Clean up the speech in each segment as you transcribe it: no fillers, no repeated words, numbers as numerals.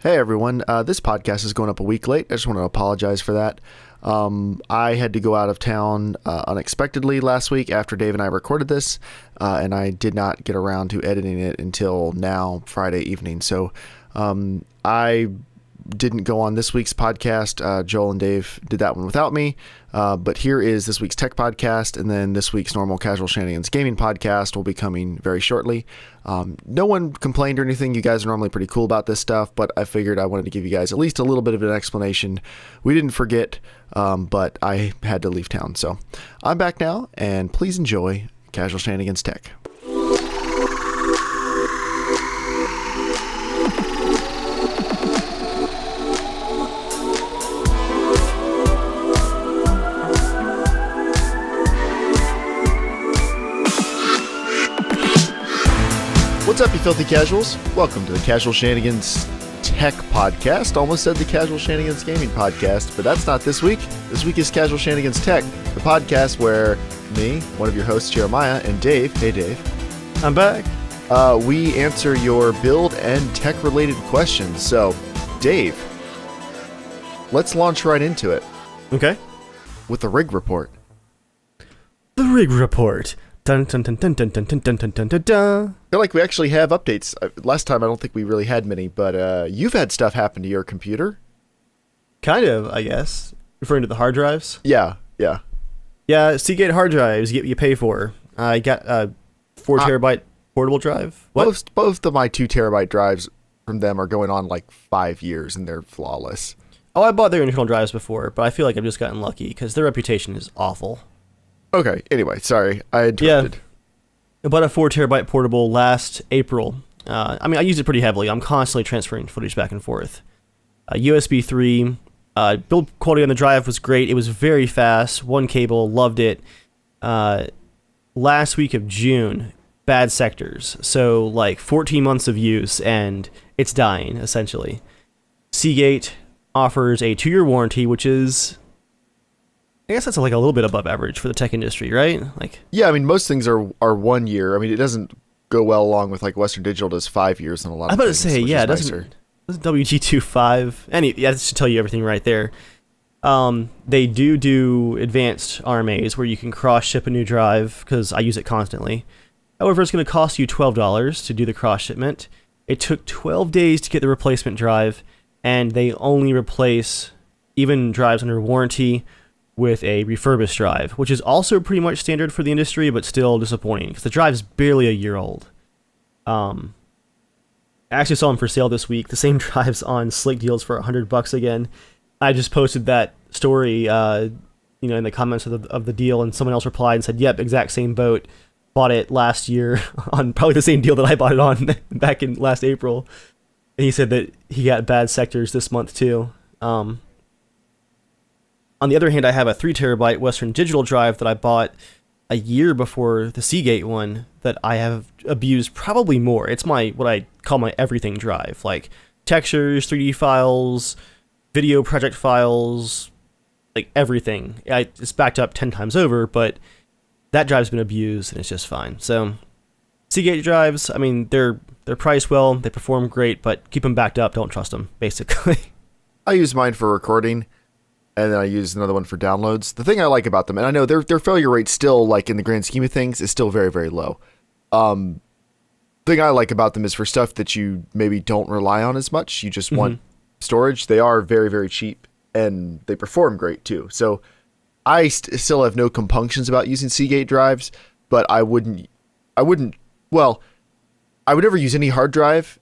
Hey everyone, this podcast is going up a week late. I just want to apologize for that. I had to go out of town unexpectedly last week after Dave and I recorded this, and I did not get around to editing it until now, Friday evening. So I didn't go on this week's podcast. Joel and Dave did that one without me. But here is this week's tech podcast, and then this week's normal Casual Shenanigans Gaming podcast will be coming very shortly. No one complained or anything. You guys are normally pretty cool about this stuff, but I figured I wanted to give you guys at least a little bit of an explanation. We didn't forget, but I had to leave town. So I'm back now, and please enjoy Casual Shenanigans Tech. What's up, you filthy casuals? Welcome to the Casual Shenanigans Tech podcast. Almost said the Casual Shenanigans Gaming podcast, but that's not this week. This week is Casual Shenanigans Tech, the podcast where me, one of your hosts, Jeremiah, and Dave, hey Dave, I'm back. We answer your build and tech-related questions. So, Dave, let's launch right into it. Okay. With the rig report. The rig report. Dun dun dun dun dun dun dun dun dun dun dun. I feel like we actually have updates. Last time I don't think we really had many, but you've had stuff happen to your computer. Kind of, I guess. Referring to the hard drives? Yeah. Yeah, Seagate hard drives you pay for. I got a 4 terabyte portable drive. What? Both of my 2 terabyte drives from them are going on like 5 years, and they're flawless. Oh, I bought their internal drives before, but I feel like I've just gotten lucky because their reputation is awful. Okay, anyway, sorry, I interrupted. Yeah, I bought a 4 terabyte portable last April. I used it pretty heavily. I'm constantly transferring footage back and forth. USB 3, build quality on the drive was great. It was very fast, one cable, loved it. Last week of June, bad sectors. So like 14 months of use and it's dying, essentially. Seagate offers a 2-year warranty, which is... I guess that's like a little bit above average for the tech industry, right? Like, yeah, I mean, most things are 1 year. I mean, it doesn't go well along with like Western Digital does 5 years and a lot of things. I was about to say, yeah, doesn't WG25. That should tell you everything right there. They do advanced RMAs where you can cross-ship a new drive, because I use it constantly. However, it's going to cost you $12 to do the cross-shipment. It took 12 days to get the replacement drive, and they only replace even drives under warranty with a refurbished drive, which is also pretty much standard for the industry, but still disappointing because the drive's barely a year old. I actually saw them for sale this week. The same drives on Slick Deals for $100 again. I just posted that story, in the comments of the deal, and someone else replied and said, "Yep, exact same boat. Bought it last year on probably the same deal that I bought it on back in last April." And he said that he got bad sectors this month too. On the other hand, I have a 3 terabyte Western Digital drive that I bought a year before the Seagate one that I have abused probably more. It's what I call my everything drive, like textures, 3D files, video project files, like everything. It's backed up 10 times over, but that drive's been abused and it's just fine. So Seagate drives, I mean, they're priced well, they perform great, but keep them backed up, don't trust them, basically. I use mine for recording, and then I use another one for downloads. The thing I like about them, and I know their failure rate still, like in the grand scheme of things, is still very, very low. The thing I like about them is for stuff that you maybe don't rely on as much. You just want storage. They are very, very cheap, and they perform great too. So I still have no compunctions about using Seagate drives, but I would never use any hard drive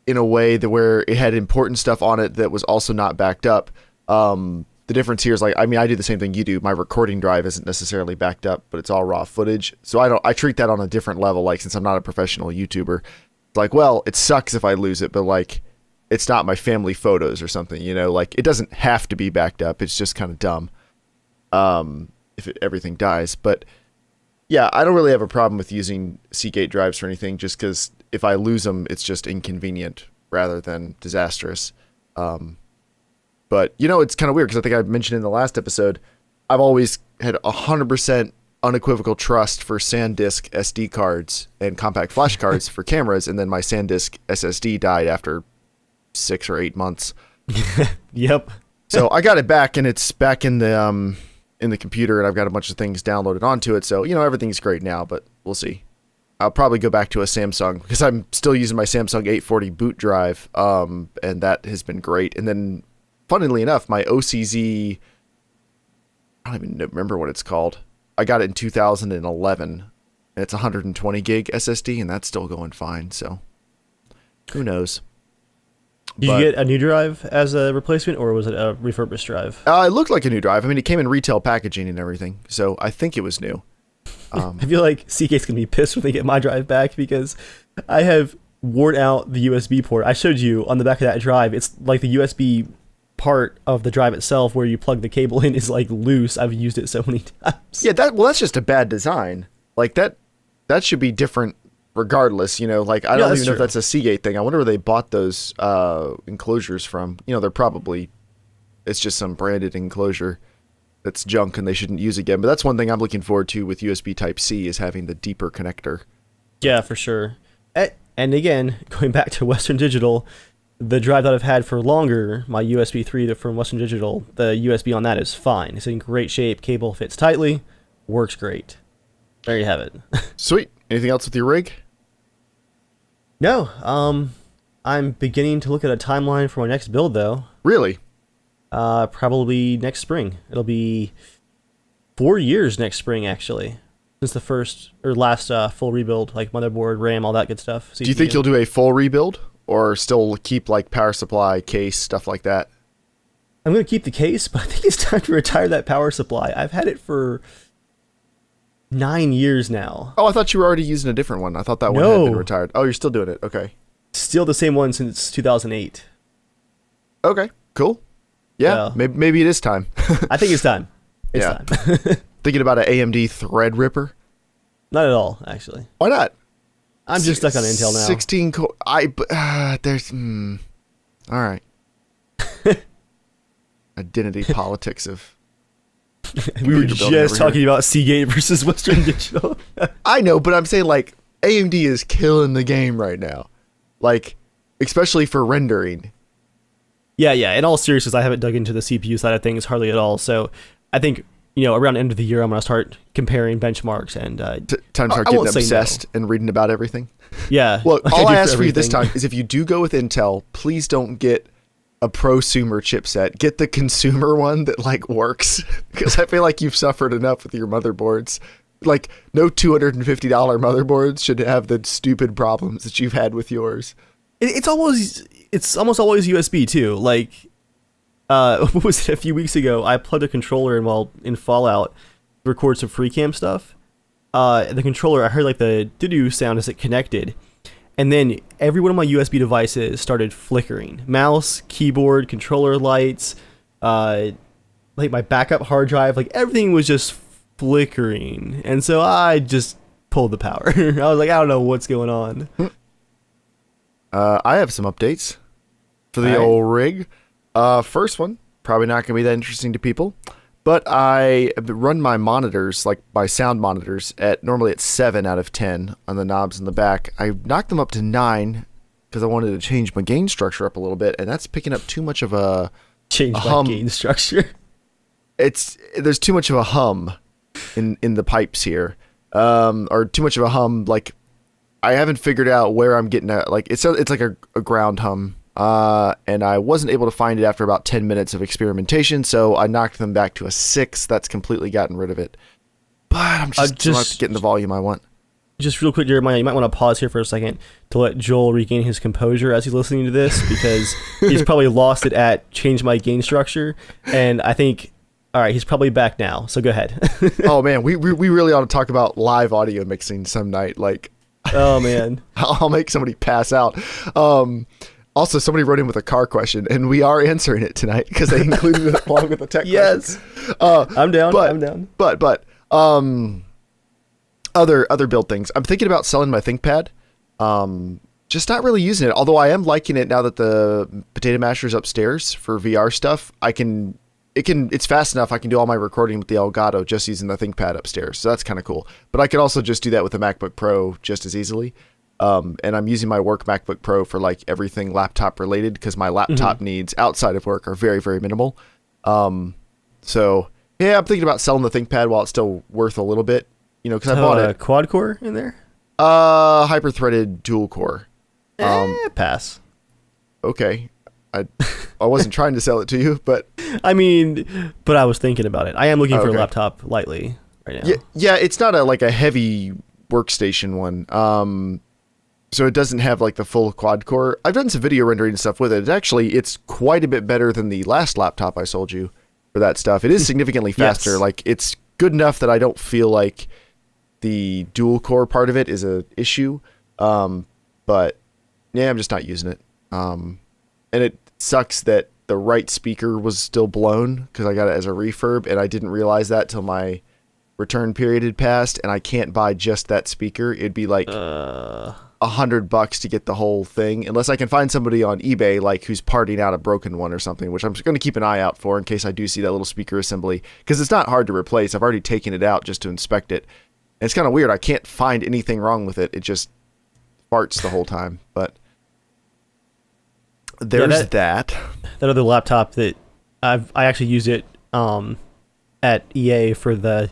in a way that where it had important stuff on it that was also not backed up. The difference here is I do the same thing you do. My recording drive isn't necessarily backed up, but it's all raw footage. So I treat that on a different level. Like, since I'm not a professional YouTuber, it's like, well, it sucks if I lose it, but like, it's not my family photos or something, like it doesn't have to be backed up. It's just kind of dumb. If everything dies, but yeah, I don't really have a problem with using Seagate drives for anything, just because if I lose them, it's just inconvenient rather than disastrous. But, it's kind of weird because I think I mentioned in the last episode, I've always had 100% unequivocal trust for SanDisk SD cards and compact flash cards for cameras, and then my SanDisk SSD died after 6 or 8 months. Yep. So I got it back, and it's back in the computer, and I've got a bunch of things downloaded onto it. So everything's great now, but we'll see. I'll probably go back to a Samsung because I'm still using my Samsung 840 boot drive, and that has been great. And then, funnily enough, my OCZ, I don't even remember what it's called. I got it in 2011, and it's 120 gig SSD, and that's still going fine. So who knows? Did you get a new drive as a replacement, or was it a refurbished drive? It looked like a new drive. I mean, it came in retail packaging and everything, so I think it was new. I feel like CK's gonna be pissed when they get my drive back because I have worn out the USB port. I showed you on the back of that drive. It's like the USB part of the drive itself where you plug the cable in is like loose. I've used it so many times. Yeah, that's just a bad design. Like that should be different regardless. Like I don't even know if that's a Seagate thing. I wonder where they bought those enclosures from. They're probably, it's just some branded enclosure that's junk and they shouldn't use again. But that's one thing I'm looking forward to with USB Type-C is having the deeper connector. Yeah, for sure. And again, going back to Western Digital, the drive that I've had for longer, my USB 3 from Western Digital, the USB on that is fine. It's in great shape. Cable fits tightly. Works great. There you have it. Sweet. Anything else with your rig? No. I'm beginning to look at a timeline for my next build, though. Really? Probably next spring. It'll be 4 years next spring, actually, since the first or last full rebuild, like motherboard, RAM, all that good stuff. CPU. Do you think you'll do a full rebuild, or still keep like power supply, case, stuff like that? I'm gonna keep the case, but I think it's time to retire that power supply. I've had it for 9 years now. Oh, I thought you were already using a different one. I thought that one had been retired. Oh, you're still doing it. Okay. Still the same one since 2008. Okay, cool. Yeah, maybe it is time. I think it's time. It's time. Thinking about an AMD Threadripper? Not at all, actually. Why not? I'm just stuck on Intel now. 16 core. There's. All right. Identity politics of. We were just talking about Seagate versus Western Digital. I know, but I'm saying like AMD is killing the game right now, like especially for rendering. Yeah. In all seriousness, I haven't dug into the CPU side of things hardly at all. So I think around the end of the year, I'm gonna start comparing benchmarks and time to start getting obsessed and reading about everything. Yeah. Well, all I ask for you this time is if you do go with Intel, please don't get a prosumer chipset. Get the consumer one that like works, because I feel like you've suffered enough with your motherboards. Like no $250 motherboards should have the stupid problems that you've had with yours. It's almost always USB too. Like, what was it? A few weeks ago, I plugged a controller in while in Fallout to record some FreeCam stuff. The controller, I heard like the doo-doo sound as it connected. And then every one of my USB devices started flickering. Mouse, keyboard, controller lights, like my backup hard drive, like everything was just flickering. And so I just pulled the power. I was like, I don't know what's going on. I have some updates for the old rig. First one, probably not going to be that interesting to people, but I run my monitors, like my sound monitors, normally at 7 out of 10 on the knobs in the back. I knocked them up to 9 because I wanted to change my gain structure up a little bit, and that's picking up too much of a hum. Gain structure. There's too much of a hum in the pipes here, or too much of a hum. Like I haven't figured out where I'm getting at. Like it's like a ground hum. And I wasn't able to find it after about 10 minutes of experimentation, so I knocked them back to a 6. That's completely gotten rid of it. But I'm just not getting the volume I want. Just real quick, Jeremiah, you might want to pause here for a second to let Joel regain his composure as he's listening to this, because he's probably lost it at change my gain structure, and I think, all right, he's probably back now, so go ahead. Oh man, we really ought to talk about live audio mixing some night. Like, oh man, I'll make somebody pass out. Also, somebody wrote in with a car question, and we are answering it tonight because they included it along with the tech. Yes, I'm down. I'm down. But other build things. I'm thinking about selling my ThinkPad. Just not really using it. Although I am liking it now that the potato masher is upstairs for VR stuff. It's fast enough. I can do all my recording with the Elgato just using the ThinkPad upstairs. So that's kind of cool. But I could also just do that with the MacBook Pro just as easily. And I'm using my work MacBook Pro for like everything laptop related because my laptop needs outside of work are very, very minimal. So yeah, I'm thinking about selling the ThinkPad while it's still worth a little bit, because I bought it. Quad core in there? Hyper-threaded dual core. Pass. Okay. I wasn't trying to sell it to you, but I mean, but I was thinking about it. I am looking for a laptop lightly right now. Yeah, it's not a heavy workstation one. So it doesn't have like the full quad core. I've done some video rendering and stuff with it. It's quite a bit better than the last laptop I sold you for that stuff. It is significantly faster. Yes. Like it's good enough that I don't feel like the dual core part of it is a issue. But yeah, I'm just not using it. And it sucks that the right speaker was still blown because I got it as a refurb and I didn't realize that till my return period had passed, and I can't buy just that speaker. It'd be like $100 to get the whole thing, unless I can find somebody on eBay like who's parting out a broken one or something, which I'm going to keep an eye out for in case I do see that little speaker assembly, because it's not hard to replace. I've already taken it out just to inspect it. And it's kind of weird. I can't find anything wrong with it. It just farts the whole time. But there's that other laptop that I actually used it at EA for the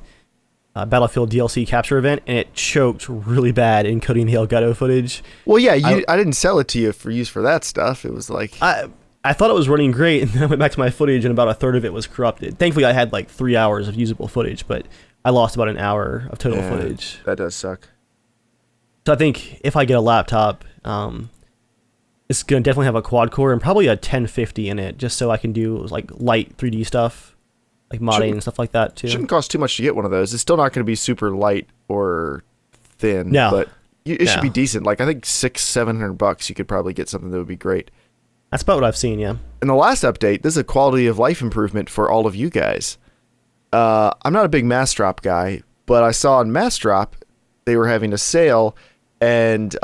Battlefield DLC capture event, and it choked really bad encoding the Elgato footage. Well, yeah, I didn't sell it to you for use for that stuff. It was like I thought it was running great, and then I went back to my footage, and about a third of it was corrupted. Thankfully, I had like 3 hours of usable footage, but I lost about an hour of total footage. That does suck. So I think if I get a laptop, it's gonna definitely have a quad core and probably a 1050 in it, just so I can do like light 3D stuff, like modding and stuff like that too. Shouldn't cost too much to get one of those. It's still not going to be super light or thin, but it should be decent. Like I think $600-700 you could probably get something that would be great. That's about what I've seen, yeah. In the last update, this is a quality of life improvement for all of you guys. I'm not a big Massdrop guy, but I saw on Massdrop they were having a sale, and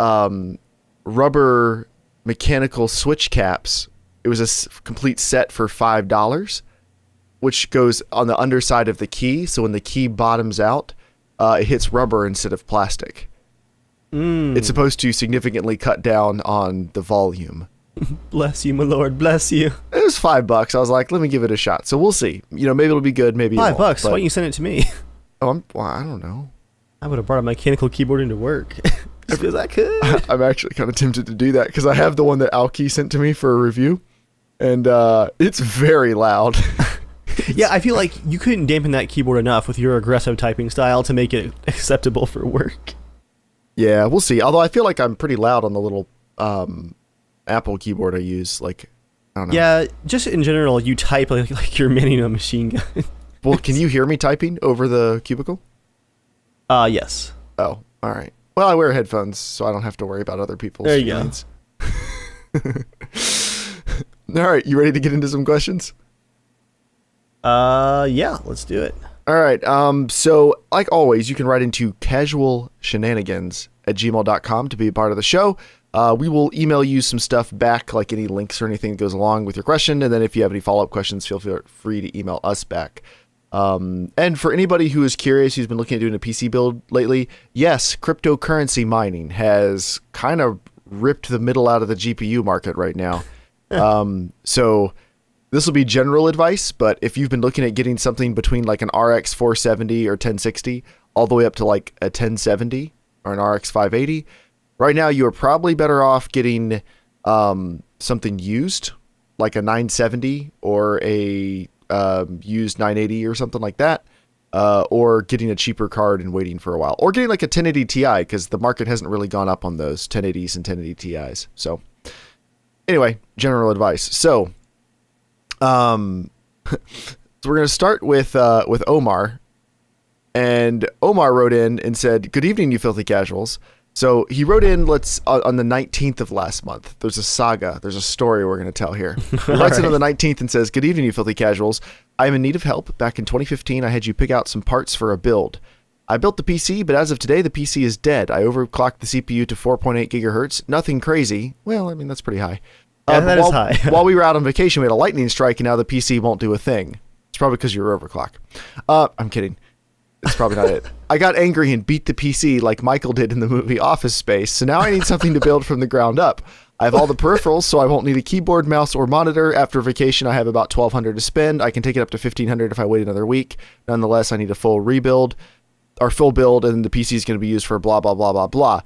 rubber mechanical switch caps. It was a complete set for $5, which goes on the underside of the key. So when the key bottoms out, it hits rubber instead of plastic. It's supposed to significantly cut down on the volume. Bless you, my lord. Bless you. It was $5. I was like, let me give it a shot. So we'll see. Maybe it'll be good. Maybe $5. Why don't you send it to me? Well, I don't know. I would have brought a mechanical keyboard into work. Just because I could. I'm actually kind of tempted to do that because I have the one that Alki sent to me for a review, and it's very loud. Yeah, I feel like you couldn't dampen that keyboard enough with your aggressive typing style to make it acceptable for work. Yeah, we'll see. Although I feel like I'm pretty loud on the little Apple keyboard I use. Like, I don't know. Yeah, just in general, you type like you're manning a machine gun. Well, can you hear me typing over the cubicle? Yes. Oh, all right. Well, I wear headphones, so I don't have to worry about other people's feelings. All right, you ready to get into some questions? Yeah, let's do it. All right. So, like always, you can write into casualshenanigans@gmail.com to be a part of the show. We will email you some stuff back, like any links or anything that goes along with your question. And then if you have any follow-up questions, feel free to email us back. And for anybody who is curious, who's been looking at doing a PC build lately, yes, cryptocurrency mining has kind of ripped the middle out of the GPU market right now. So this will be general advice, but if you've been looking at getting something between like an RX 470 or 1060 all the way up to like a 1070 or an RX 580, right now you are probably better off getting something used, like a 970 or a used 980 or something like that, or getting a cheaper card and waiting for a while, or getting like a 1080 Ti, because the market hasn't really gone up on those 1080s and 1080 Ti's. So anyway, general advice. So so we're going to start with Omar, and Omar wrote in and said, "Good evening, you filthy casuals." So he wrote in, on the 19th of last month. There's a saga. There's a story we're going to tell here. He writes in on the 19th and says, "Good evening, you filthy casuals. I am in need of help. Back in 2015, I had you pick out some parts for a build. I built the PC, but as of today, the PC is dead. I overclocked the CPU to 4.8 gigahertz. Nothing crazy. Well, I mean, that's pretty high. Yeah, that is high. While we were out on vacation, we had a lightning strike, and now the PC won't do a thing. It's probably because you're overclocked. I'm kidding. It's probably not it. I got angry and beat the PC like Michael did in the movie Office Space, so now I need something to build from the ground up. I have all the peripherals, so I won't need a keyboard, mouse, or monitor. After vacation, I have about $1,200 to spend. I can take it up to $1,500 if I wait another week. Nonetheless, I need a full rebuild, or full build, and the PC is going to be used for blah, blah, blah, blah, blah.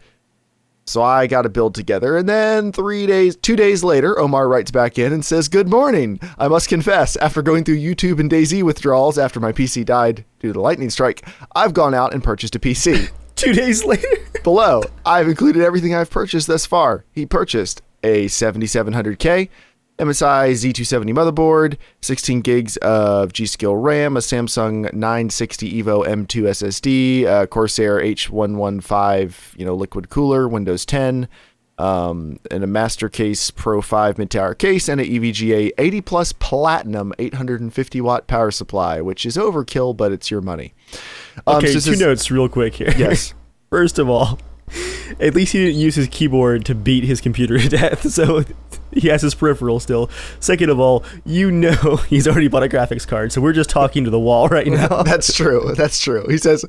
So I got to build together, and then 2 days later, Omar writes back in and says, "Good morning. I must confess, after going through YouTube and DayZ withdrawals after my PC died due to the lightning strike, I've gone out and purchased a PC." 2 days later. Below, I've included everything I've purchased thus far. He purchased a 7700K, MSI Z270 motherboard, 16 gigs of G.Skill RAM, a Samsung 960 EVO M2 SSD, Corsair H115, liquid cooler, Windows 10, and a Mastercase Pro 5 mid-tower case, and an EVGA 80 Plus Platinum 850 watt power supply, which is overkill, but it's your money. Okay, so 2 notes real quick here. Yes. First of all, at least he didn't use his keyboard to beat his computer to death, so he has his peripheral still. Second of all, he's already bought a graphics card, so we're just talking to the wall right now. That's true. He says,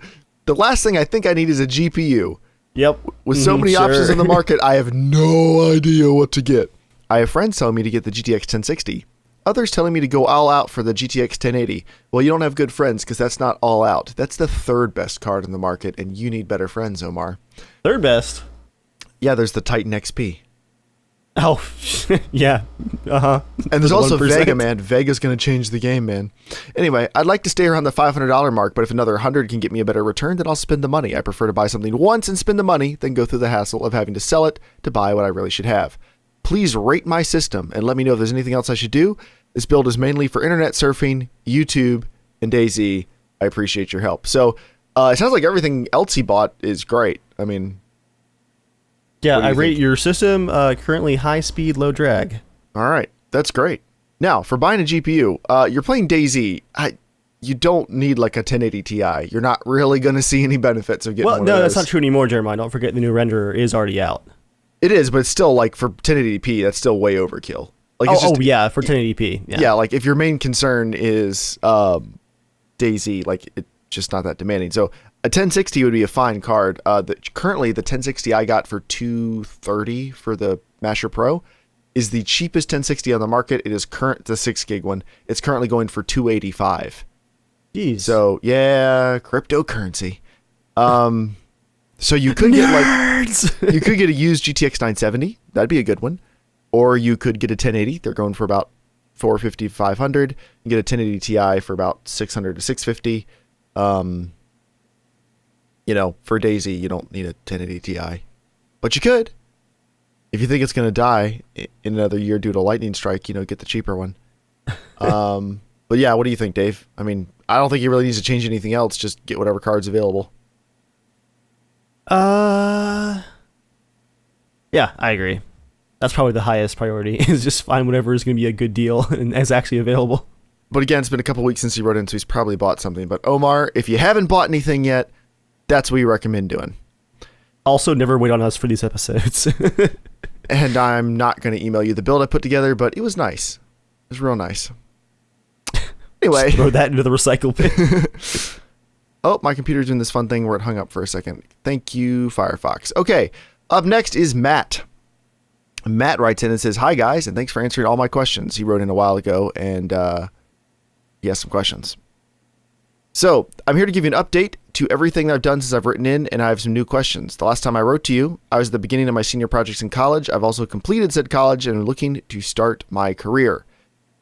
"The last thing I think I need is a GPU. Yep. With so many options in the market, I have no idea what to get. I have friends telling me to get the GTX 1060. Others telling me to go all out for the GTX 1080. Well, you don't have good friends because that's not all out. That's the third best card in the market, and you need better friends, Omar." Third best? Yeah, there's the Titan XP. Oh, yeah. Uh-huh. And there's also 1%. Vega, man. Vega's going to change the game, man. Anyway, I'd like to stay around the $500 mark, but if another 100 can get me a better return, then I'll spend the money. I prefer to buy something once and spend the money than go through the hassle of having to sell it to buy what I really should have. Please rate my system and let me know if there's anything else I should do. This build is mainly for internet surfing, YouTube, and DayZ. I appreciate your help. So it sounds like everything else he bought is great. I mean... Yeah, I rate your system currently high speed, low drag. All right, that's great. Now, for buying a GPU, you're playing DayZ. You don't need like a 1080 Ti. You're not really going to see any benefits of getting one of those. No, that's not true anymore, Jeremiah. Don't forget the new renderer is already out. It is, but it's still like for 1080p, that's still way overkill. Like, yeah, for 1080p. Yeah, like if your main concern is DayZ, like it's just not that demanding. So a 1060 would be a fine card. Currently, the 1060 I got for $230 for the Masher Pro is the cheapest 1060 on the market. It is the 6 gig one. It's currently going for $285. Jeez. So yeah, cryptocurrency. So you could get you could get a used GTX 970. That'd be a good one. Or you could get a 1080. They're going for about $450, $500. You get a 1080 Ti for about $600 to $650. For DayZ, you don't need a 1080 Ti, but you could. If you think it's going to die in another year due to a lightning strike, get the cheaper one. But yeah, what do you think, Dave? I mean, I don't think he really needs to change anything else. Just get whatever card's available. Yeah, I agree. That's probably the highest priority, is just find whatever is going to be a good deal and is actually available. But again, it's been a couple weeks since he wrote in, so he's probably bought something. But Omar, if you haven't bought anything yet, that's what we recommend doing. Also, never wait on us for these episodes. And I'm not going to email you the build I put together, but it was nice. It was real nice. Anyway. Just throw that into the recycle bin. Oh, my computer's doing this fun thing where it hung up for a second. Thank you, Firefox. Okay, up next is Matt. Matt writes in and says, "Hi, guys, and thanks for answering all my questions." He wrote in a while ago, and he has some questions. So, I'm here to give you an update to everything that I've done since I've written in, and I have some new questions. The last time I wrote to you, I was at the beginning of my senior projects in college. I've also completed said college and am looking to start my career.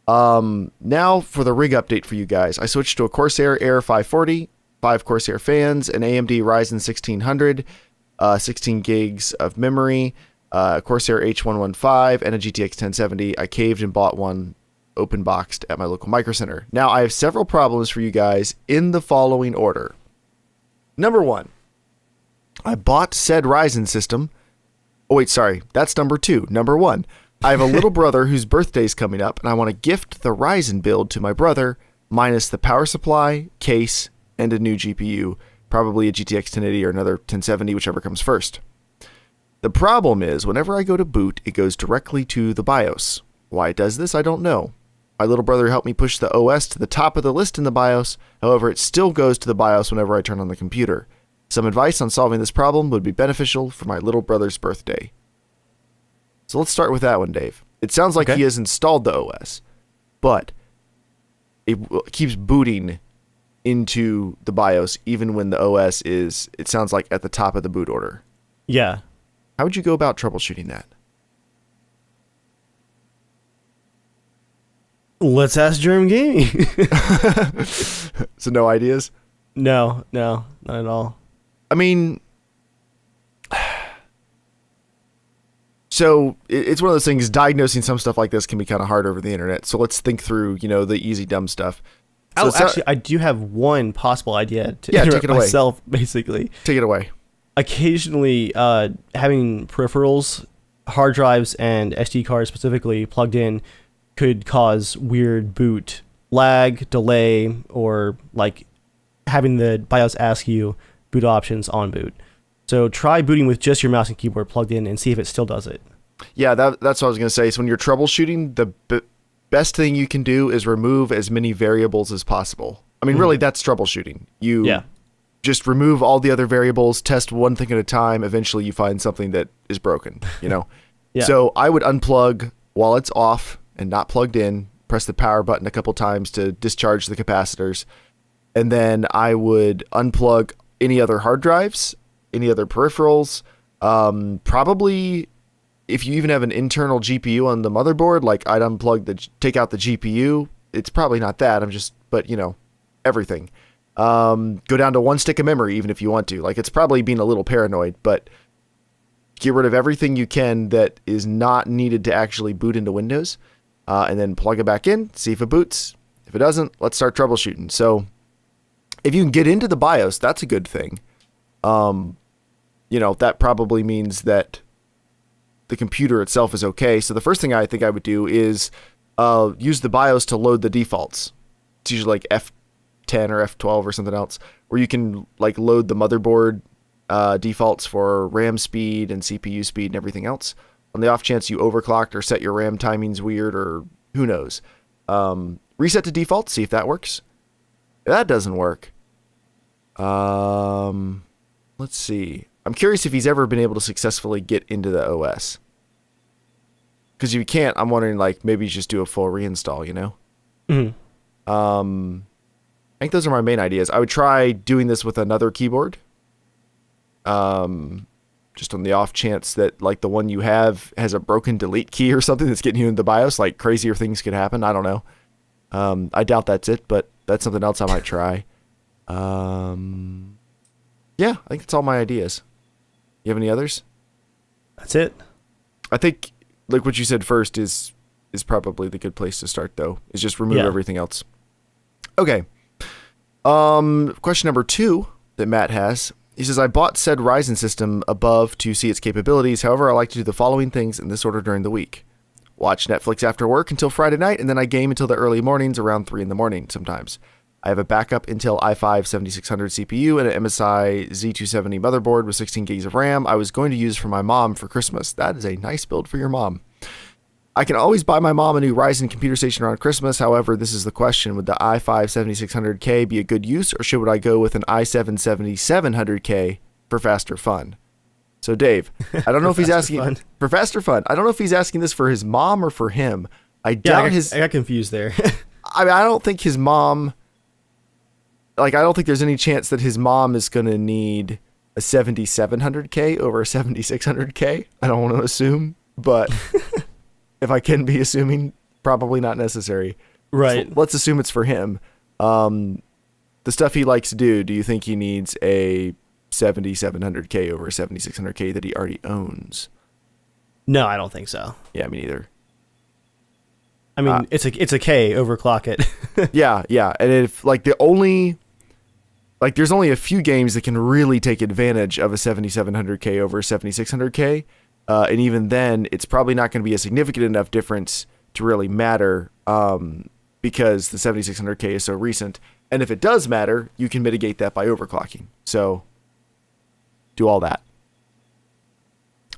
Now for the rig update for you guys. I switched to a Corsair Air 540, 5 Corsair fans, an AMD Ryzen 1600, 16 gigs of memory, Corsair H115, and a GTX 1070. I caved and bought one open boxed at my local Micro Center. Now, I have several problems for you guys in the following order. Number 1, I bought said Ryzen system. Oh, wait, sorry. That's number 2. Number 1, I have a little brother whose birthday's coming up, and I want to gift the Ryzen build to my brother, minus the power supply, case, and a new GPU, probably a GTX 1080 or another 1070, whichever comes first. The problem is, whenever I go to boot, it goes directly to the BIOS. Why it does this, I don't know. My little brother helped me push the OS to the top of the list in the BIOS. However, it still goes to the BIOS whenever I turn on the computer. Some advice on solving this problem would be beneficial for my little brother's birthday. So let's start with that one, Dave. It sounds like he has installed the OS, but it keeps booting into the BIOS even when the OS is, it sounds like, at the top of the boot order. Yeah. How would you go about troubleshooting that? Let's ask Germ Gaming. So no ideas? No, not at all. I mean, so it's one of those things, diagnosing some stuff like this can be kind of hard over the internet. So let's think through, the easy, dumb stuff. So Actually, I do have one possible idea to take interrupt it away. myself, basically. Take it away. Occasionally, having peripherals, hard drives, and SD cards specifically plugged in could cause weird boot lag, delay, or like having the BIOS ask you boot options on boot. So try booting with just your mouse and keyboard plugged in and see if it still does it. Yeah, that's what I was going to say. So when you're troubleshooting, the best thing you can do is remove as many variables as possible. I mean, really, that's troubleshooting. You just remove all the other variables, test one thing at a time. Eventually, you find something that is broken, Yeah. So I would unplug while it's off and not plugged in, press the power button a couple times to discharge the capacitors. And then I would unplug any other hard drives, any other peripherals. Probably, if you even have an internal GPU on the motherboard, like I'd take out the GPU. It's probably not that. But everything. Go down to one stick of memory, even if you want to. Like, it's probably being a little paranoid, but get rid of everything you can that is not needed to actually boot into Windows. And then plug it back in, see if it boots. If it doesn't, let's start troubleshooting. So if you can get into the BIOS, that's a good thing. That probably means that the computer itself is okay. So the first thing I think I would do is use the BIOS to load the defaults. It's usually like F10 or F12 or something else, where you can like load the motherboard defaults for RAM speed and CPU speed and everything else. On the off chance you overclocked or set your RAM timings weird, or who knows. Reset to default, see if that works. If that doesn't work, let's see. I'm curious if he's ever been able to successfully get into the OS. Because if you can't, I'm wondering, like, maybe you just do a full reinstall, Mm-hmm. I think those are my main ideas. I would try doing this with another keyboard. Just on the off chance that, like, the one you have has a broken delete key or something that's getting you into the BIOS. Like, crazier things could happen. I don't know. I doubt that's it, but that's something else I might try. Yeah, I think that's all my ideas. You have any others? That's it. I think, like what you said first is probably the good place to start, though, is just remove everything else. Okay. Question number 2 that Matt has. He says, I bought said Ryzen system above to see its capabilities. However, I like to do the following things in this order during the week. Watch Netflix after work until Friday night, and then I game until the early mornings around 3 in the morning sometimes. I have a backup Intel i5 7600 CPU and an MSI Z270 motherboard with 16 gigs of RAM I was going to use for my mom for Christmas. That is a nice build for your mom. I can always buy my mom a new Ryzen computer station around Christmas. However, this is the question. Would the i5 7600K be a good use, or should I go with an i7 7700K for faster fun? So, Dave, I don't know if he's asking for faster fun. I don't know if he's asking this for his mom or for him. I got confused there. I don't think his mom... I don't think there's any chance that his mom is going to need a 7700K over a 7600K. I don't want to assume, but if I can be assuming, probably not necessary. Right. So let's assume it's for him. The stuff he likes to do you think he needs a 7700K over a 7600K that he already owns? No, I don't think so. Yeah, me neither. I mean, it's a K, overclock it. Yeah. And if, there's only a few games that can really take advantage of a 7700K over a 7600K. And even then, it's probably not going to be a significant enough difference to really matter because the 7600K is so recent. And if it does matter, you can mitigate that by overclocking. So do all that.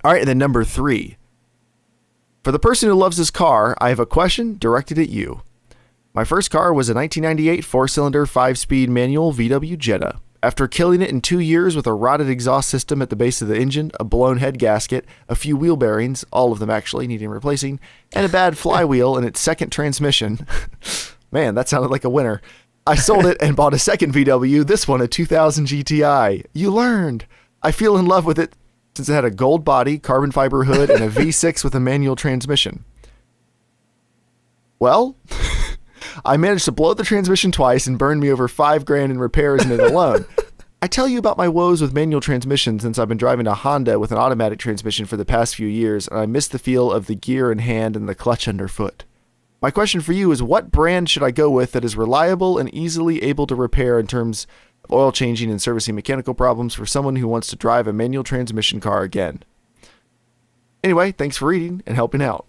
All right, and then number 3. For the person who loves his car, I have a question directed at you. My first car was a 1998 4-cylinder 5-speed manual VW Jetta. After killing it in 2 years with a rotted exhaust system at the base of the engine, a blown head gasket, a few wheel bearings, all of them actually needing replacing, and a bad flywheel in its second transmission. Man, that sounded like a winner. I sold it and bought a second VW, this one a 2000 GTI. You learned. I feel in love with it since it had a gold body, carbon fiber hood, and a V6 with a manual transmission. Well, I managed to blow the transmission twice and burn me over $5,000 in repairs in it alone. I tell you about my woes with manual transmissions since I've been driving a Honda with an automatic transmission for the past few years, and I miss the feel of the gear in hand and the clutch underfoot. My question for you is, what brand should I go with that is reliable and easily able to repair in terms of oil changing and servicing mechanical problems for someone who wants to drive a manual transmission car again? Anyway, thanks for reading and helping out.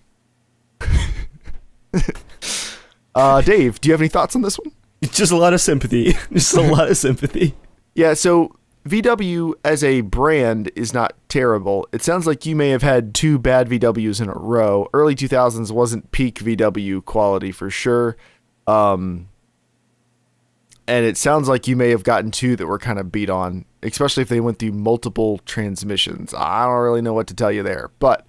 Dave, do you have any thoughts on this one? Just a lot of sympathy. Just a lot of sympathy. Yeah, so VW as a brand is not terrible. It sounds like you may have had 2 bad VWs in a row. Early 2000s wasn't peak VW quality for sure. And it sounds like you may have gotten 2 that were kind of beat on, especially if they went through multiple transmissions. I don't really know what to tell you there, but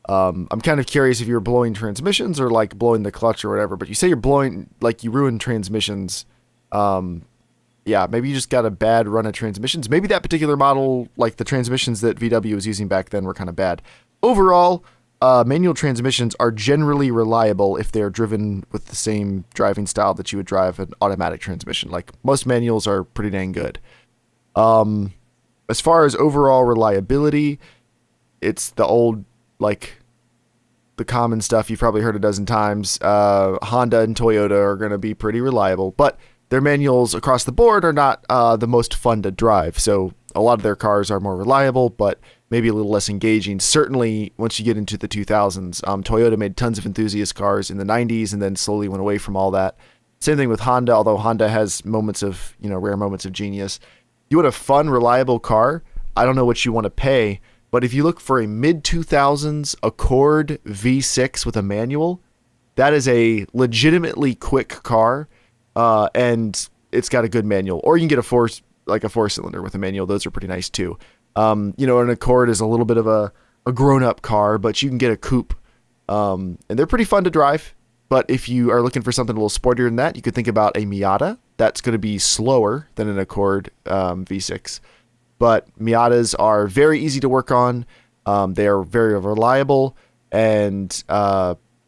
I'm kind of curious if you're blowing transmissions or like blowing the clutch or whatever, but you say you're blowing, like you ruined transmissions. Yeah, maybe you just got a bad run of transmissions. Maybe that particular model, like the transmissions that VW was using back then, were kind of bad. Overall, manual transmissions are generally reliable if they're driven with the same driving style that you would drive an automatic transmission. Like most manuals are pretty dang good. As far as overall reliability, it's the old, like the common stuff you've probably heard a dozen times. Honda and Toyota are going to be pretty reliable, but their manuals across the board are not the most fun to drive. So a lot of their cars are more reliable, but maybe a little less engaging. Certainly once you get into the 2000s, Toyota made tons of enthusiast cars in the 90s and then slowly went away from all that. Same thing with Honda, although Honda has moments of, rare moments of genius. You want a fun, reliable car? I don't know what you want to pay, but if you look for a mid-2000s Accord V6 with a manual, that is a legitimately quick car. And it's got a good manual, or you can get a 4-cylinder with a manual. Those are pretty nice too. An Accord is a little bit of a grown-up car, but you can get a coupe, and they're pretty fun to drive. But if you are looking for something a little sportier than that, you could think about a Miata. That's going to be slower than an Accord V6, but Miatas are very easy to work on. They are very reliable, and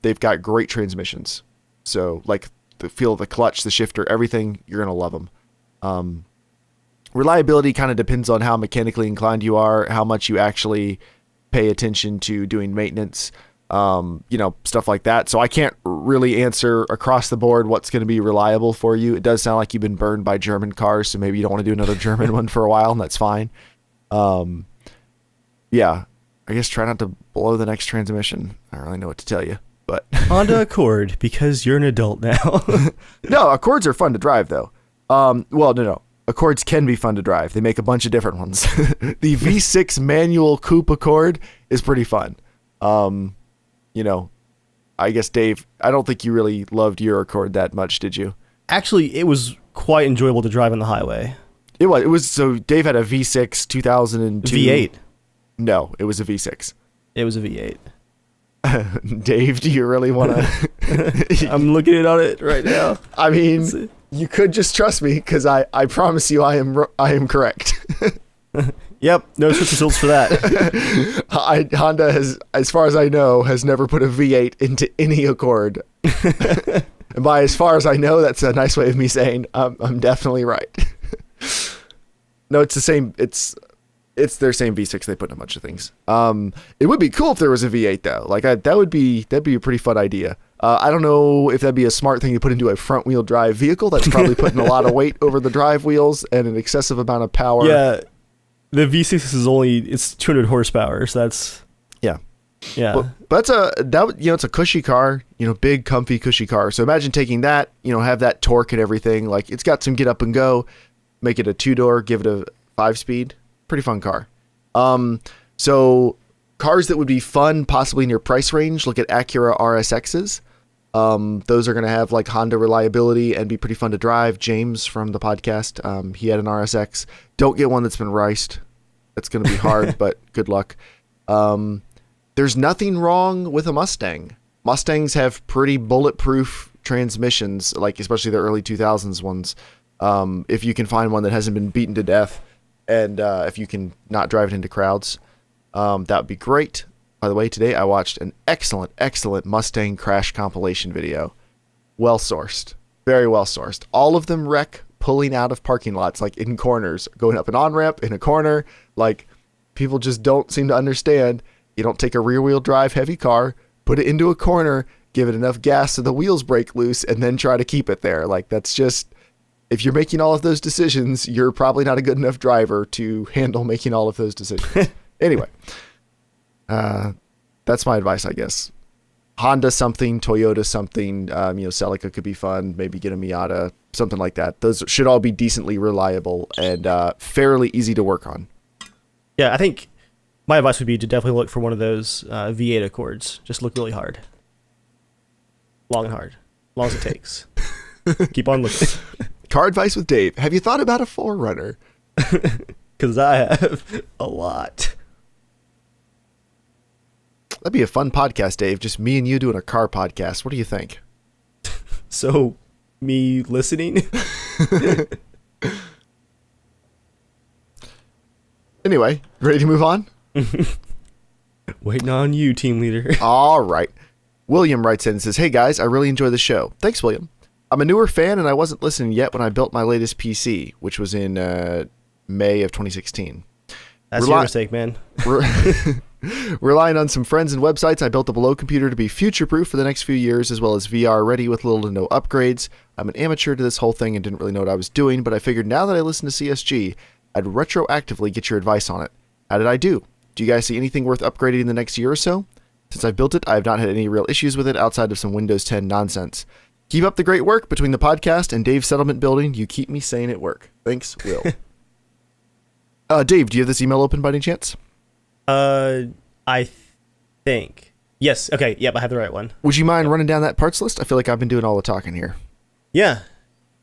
they've got great transmissions. So like the feel of the clutch, the shifter, everything, you're going to love them. Reliability kind of depends on how mechanically inclined you are, how much you actually pay attention to doing maintenance, stuff like that. So I can't really answer across the board what's going to be reliable for you. It does sound like you've been burned by German cars, so maybe you don't want to do another German one for a while, and that's fine. Yeah, I guess try not to blow the next transmission. I don't really know what to tell you. But Honda Accord, because you're an adult now. No, Accords are fun to drive, though. No. Accords can be fun to drive. They make a bunch of different ones. The V6 manual coupe Accord is pretty fun. I guess, Dave, I don't think you really loved your Accord that much, did you? Actually, it was quite enjoyable to drive on the highway. It was. So Dave had a V6 2002. V8. No, it was a V6. It was a V8. Dave, do you really want to? I'm looking at it right now. I mean, you could just trust me because I promise you I am correct. Yep, no switch results for that. Honda has, as far as I know, has never put a V8 into any Accord. And by as far as I know, that's a nice way of me saying I'm definitely right. No, it's the same. It's their same V6 they put in a bunch of things. It would be cool if there was a V8 though. Like that'd be a pretty fun idea. I don't know if that'd be a smart thing to put into a front wheel drive vehicle. That's probably putting a lot of weight over the drive wheels and an excessive amount of power. Yeah, the V6 is it's 200 horsepower, so that's yeah. But it's a cushy car, big, comfy, cushy car. So imagine taking that, have that torque and everything. Like it's got some get up and go. Make it a 2-door, give it a 5-speed. Pretty fun car. So cars that would be fun, possibly in your price range, look at Acura RSXs. Those are going to have like Honda reliability and be pretty fun to drive. James from the podcast, he had an RSX. Don't get one that's been riced. That's going to be hard, but good luck. There's nothing wrong with a Mustang. Mustangs have pretty bulletproof transmissions, like especially the early 2000s ones. If you can find one that hasn't been beaten to death, and if you can not drive it into crowds, that would be great. By the way, today I watched an excellent Mustang crash compilation video. Well sourced. Very well sourced. All of them wreck pulling out of parking lots, like in corners, going up an on-ramp, in a corner. Like, people just don't seem to understand. You don't take a rear-wheel drive heavy car, put it into a corner, give it enough gas so the wheels break loose, and then try to keep it there. Like, that's just... If you're making all of those decisions, you're probably not a good enough driver to handle making all of those decisions. Anyway. That's my advice, I guess. Honda something, Toyota something, Celica could be fun. Maybe get a Miata, something like that. Those should all be decently reliable and fairly easy to work on. Yeah, I think my advice would be to definitely look for one of those V8 Accords. Just look really hard. Long and hard. As long as it takes. Keep on looking. Car advice with Dave. Have you thought about a 4Runner? Because I have a lot. That'd be a fun podcast, Dave. Just me and you doing a car podcast. What do you think? So, me listening? Anyway, ready to move on? Waiting on you, team leader. All right. William writes in and says, "Hey guys, I really enjoy the show." Thanks, William. I'm a newer fan and I wasn't listening yet when I built my latest PC, which was in May of 2016. That's your mistake, man. Relying on some friends and websites, I built a below computer to be future-proof for the next few years, as well as VR ready with little to no upgrades. I'm an amateur to this whole thing and didn't really know what I was doing, but I figured now that I listen to CSG, I'd retroactively get your advice on it. How did I do? Do you guys see anything worth upgrading in the next year or so? Since I've built it, I have not had any real issues with it outside of some Windows 10 nonsense. Keep up the great work between the podcast and Dave's settlement building. You keep me sane at work. Thanks, Will. Dave, do you have this email open by any chance? I think. Yes. Okay. Yep. I have the right one. Would you mind running down that parts list? I feel like I've been doing all the talking here. Yeah.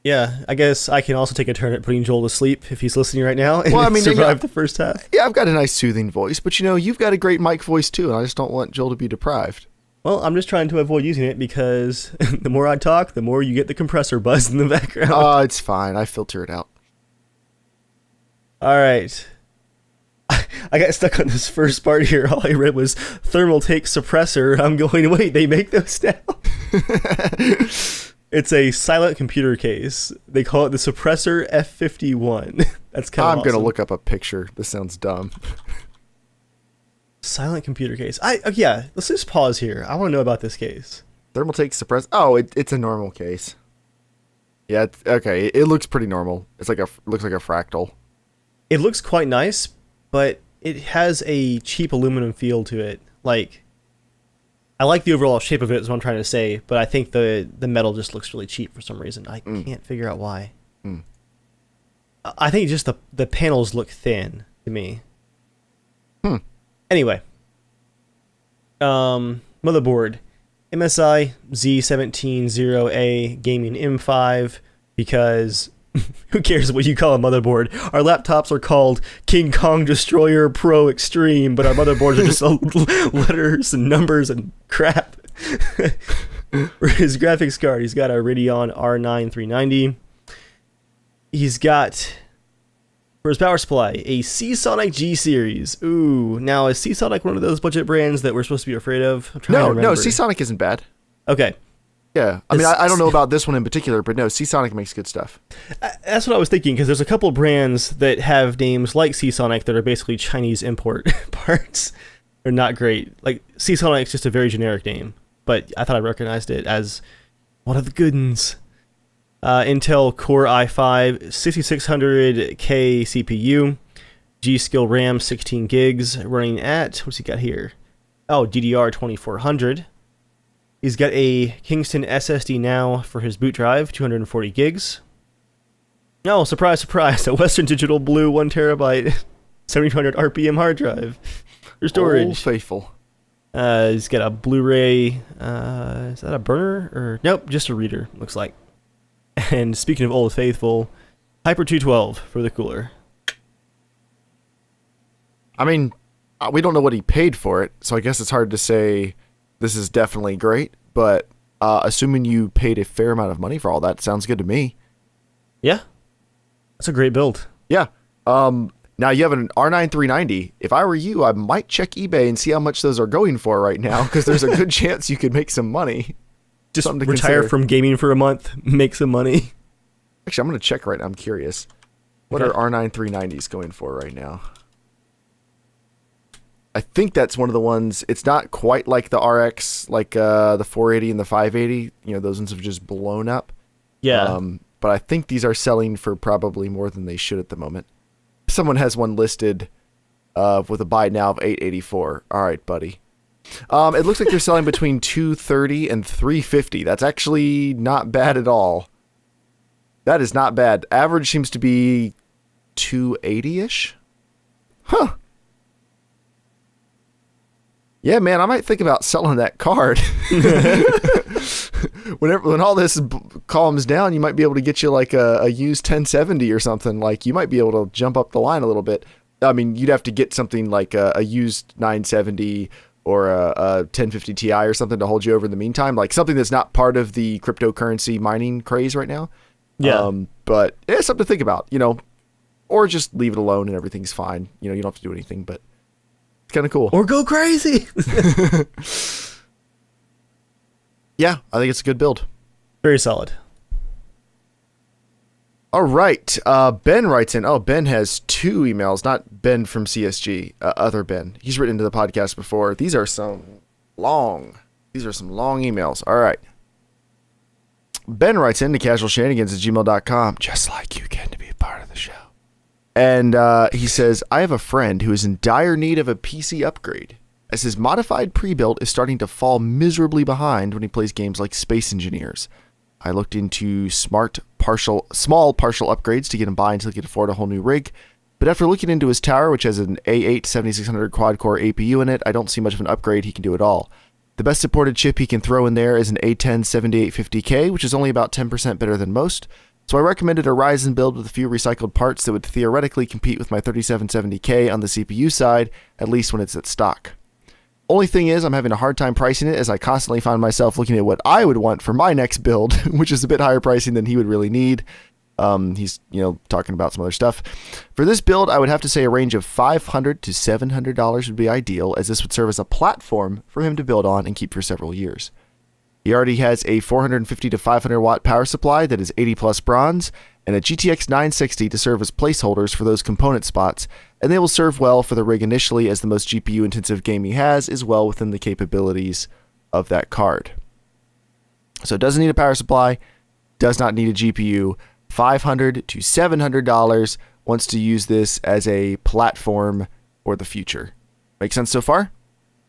Yeah. I guess I can also take a turn at putting Joel to sleep if he's listening right now and well, I mean, survive the first half. Yeah, I've got a nice soothing voice, but you've got a great mic voice too, and I just don't want Joel to be deprived. Well, I'm just trying to avoid using it because the more I talk, the more you get the compressor buzz in the background. Oh, it's fine. I filter it out. All right. I got stuck on this first part here. All I read was thermal take suppressor. I'm going, wait, they make those now? It's a silent computer case. They call it the suppressor F51. That's kind of I'm awesome. going to look up a picture. This sounds dumb. Silent computer case. Yeah, let's just pause here. I want to know about this case. Thermal take suppress. Oh, it's a normal case. Yeah, okay. It looks pretty normal. Looks like a fractal. It looks quite nice, but it has a cheap aluminum feel to it. Like, I like the overall shape of it is what I'm trying to say, but I think the metal just looks really cheap for some reason. I can't figure out why. I think just the panels look thin to me. Anyway. Motherboard. MSI Z170A Gaming M5, because who cares what you call a motherboard? Our laptops are called King Kong Destroyer Pro Extreme, but our motherboards are just letters and numbers and crap. For his graphics card, he's got a Radeon R9 390. He's got, for his power supply, a Seasonic G Series. Ooh, now is Seasonic one of those budget brands that we're supposed to be afraid of? No, Seasonic isn't bad. Okay. Yeah, I mean, I don't know about this one in particular, but no, Seasonic makes good stuff. That's what I was thinking, because there's a couple brands that have names like Seasonic that are basically Chinese import parts. They're not great. Like, Seasonic's just a very generic name, but I thought I recognized it as one of the good ones. Intel Core i5 6600K CPU, G-Skill RAM 16 gigs, running at, what's he got here? Oh, DDR 2400. He's got a Kingston SSD now for his boot drive, 240 gigs. Oh, surprise, surprise, a Western Digital Blue 1 terabyte, 7200 RPM hard drive for storage. Old faithful. He's got a Blu-ray. Is that a burner or nope? Just a reader. Looks like. And speaking of Old Faithful, Hyper 212 for the cooler. I mean, we don't know what he paid for it, so I guess it's hard to say this is definitely great. But assuming you paid a fair amount of money for all that, sounds good to me. Yeah, that's a great build. Yeah. Now you have an R9 390. If I were you, I might check eBay and see how much those are going for right now, because there's a good chance you could make some money. Just retire from gaming for a month, make some money. Actually, I'm going to check right now. I'm curious. What are R9 390s going for right now? I think that's one of the ones. It's not quite like the RX, like the 480 and the 580. You know, those ones have just blown up. Yeah. But I think these are selling for probably more than they should at the moment. Someone has one listed with a buy now of $884. All right, buddy. It looks like they're selling between $230 and $350. That's actually not bad at all. That is not bad. Average seems to be $280-ish. Huh. Yeah, man, I might think about selling that card. When all this calms down, you might be able to get you like a used 1070 or something. Like, you might be able to jump up the line a little bit. I mean, you'd have to get something like a used 970 or a 1050 Ti or something to hold you over in the meantime. Like something that's not part of the cryptocurrency mining craze right now. Yeah. But it's something to think about, you know, or just leave it alone and everything's fine. You know, you don't have to do anything, but it's kind of cool. Or go crazy. Yeah, I think it's a good build. Very solid. All right. Ben writes in. Oh, Ben has 2 emails, not Ben from CSG, other Ben. He's written into the podcast before. These are some long emails. All right. Ben writes in to casualshenanigans@gmail.com, just like you can to be a part of the show. And he says, I have a friend who is in dire need of a PC upgrade, as his modified pre-built is starting to fall miserably behind when he plays games like Space Engineers. I looked into small partial upgrades to get him by until he could afford a whole new rig, but after looking into his tower, which has an A8 7600 quad-core APU in it, I don't see much of an upgrade he can do at all. The best supported chip he can throw in there is an A10 7850K, which is only about 10% better than most, so I recommended a Ryzen build with a few recycled parts that would theoretically compete with my 3770K on the CPU side, at least when it's at stock. Only thing is, I'm having a hard time pricing it, as I constantly find myself looking at what I would want for my next build, which is a bit higher pricing than he would really need. He's, talking about some other stuff. For this build, I would have to say a range of $500 to $700 would be ideal, as this would serve as a platform for him to build on and keep for several years. He already has a 450 to 500 watt power supply that is 80 plus bronze, and a GTX 960 to serve as placeholders for those component spots, and they will serve well for the rig initially, as the most GPU intensive game he has is well within the capabilities of that card. So it doesn't need a power supply, does not need a GPU. $500 to $700, wants to use this as a platform for the future. Make sense so far?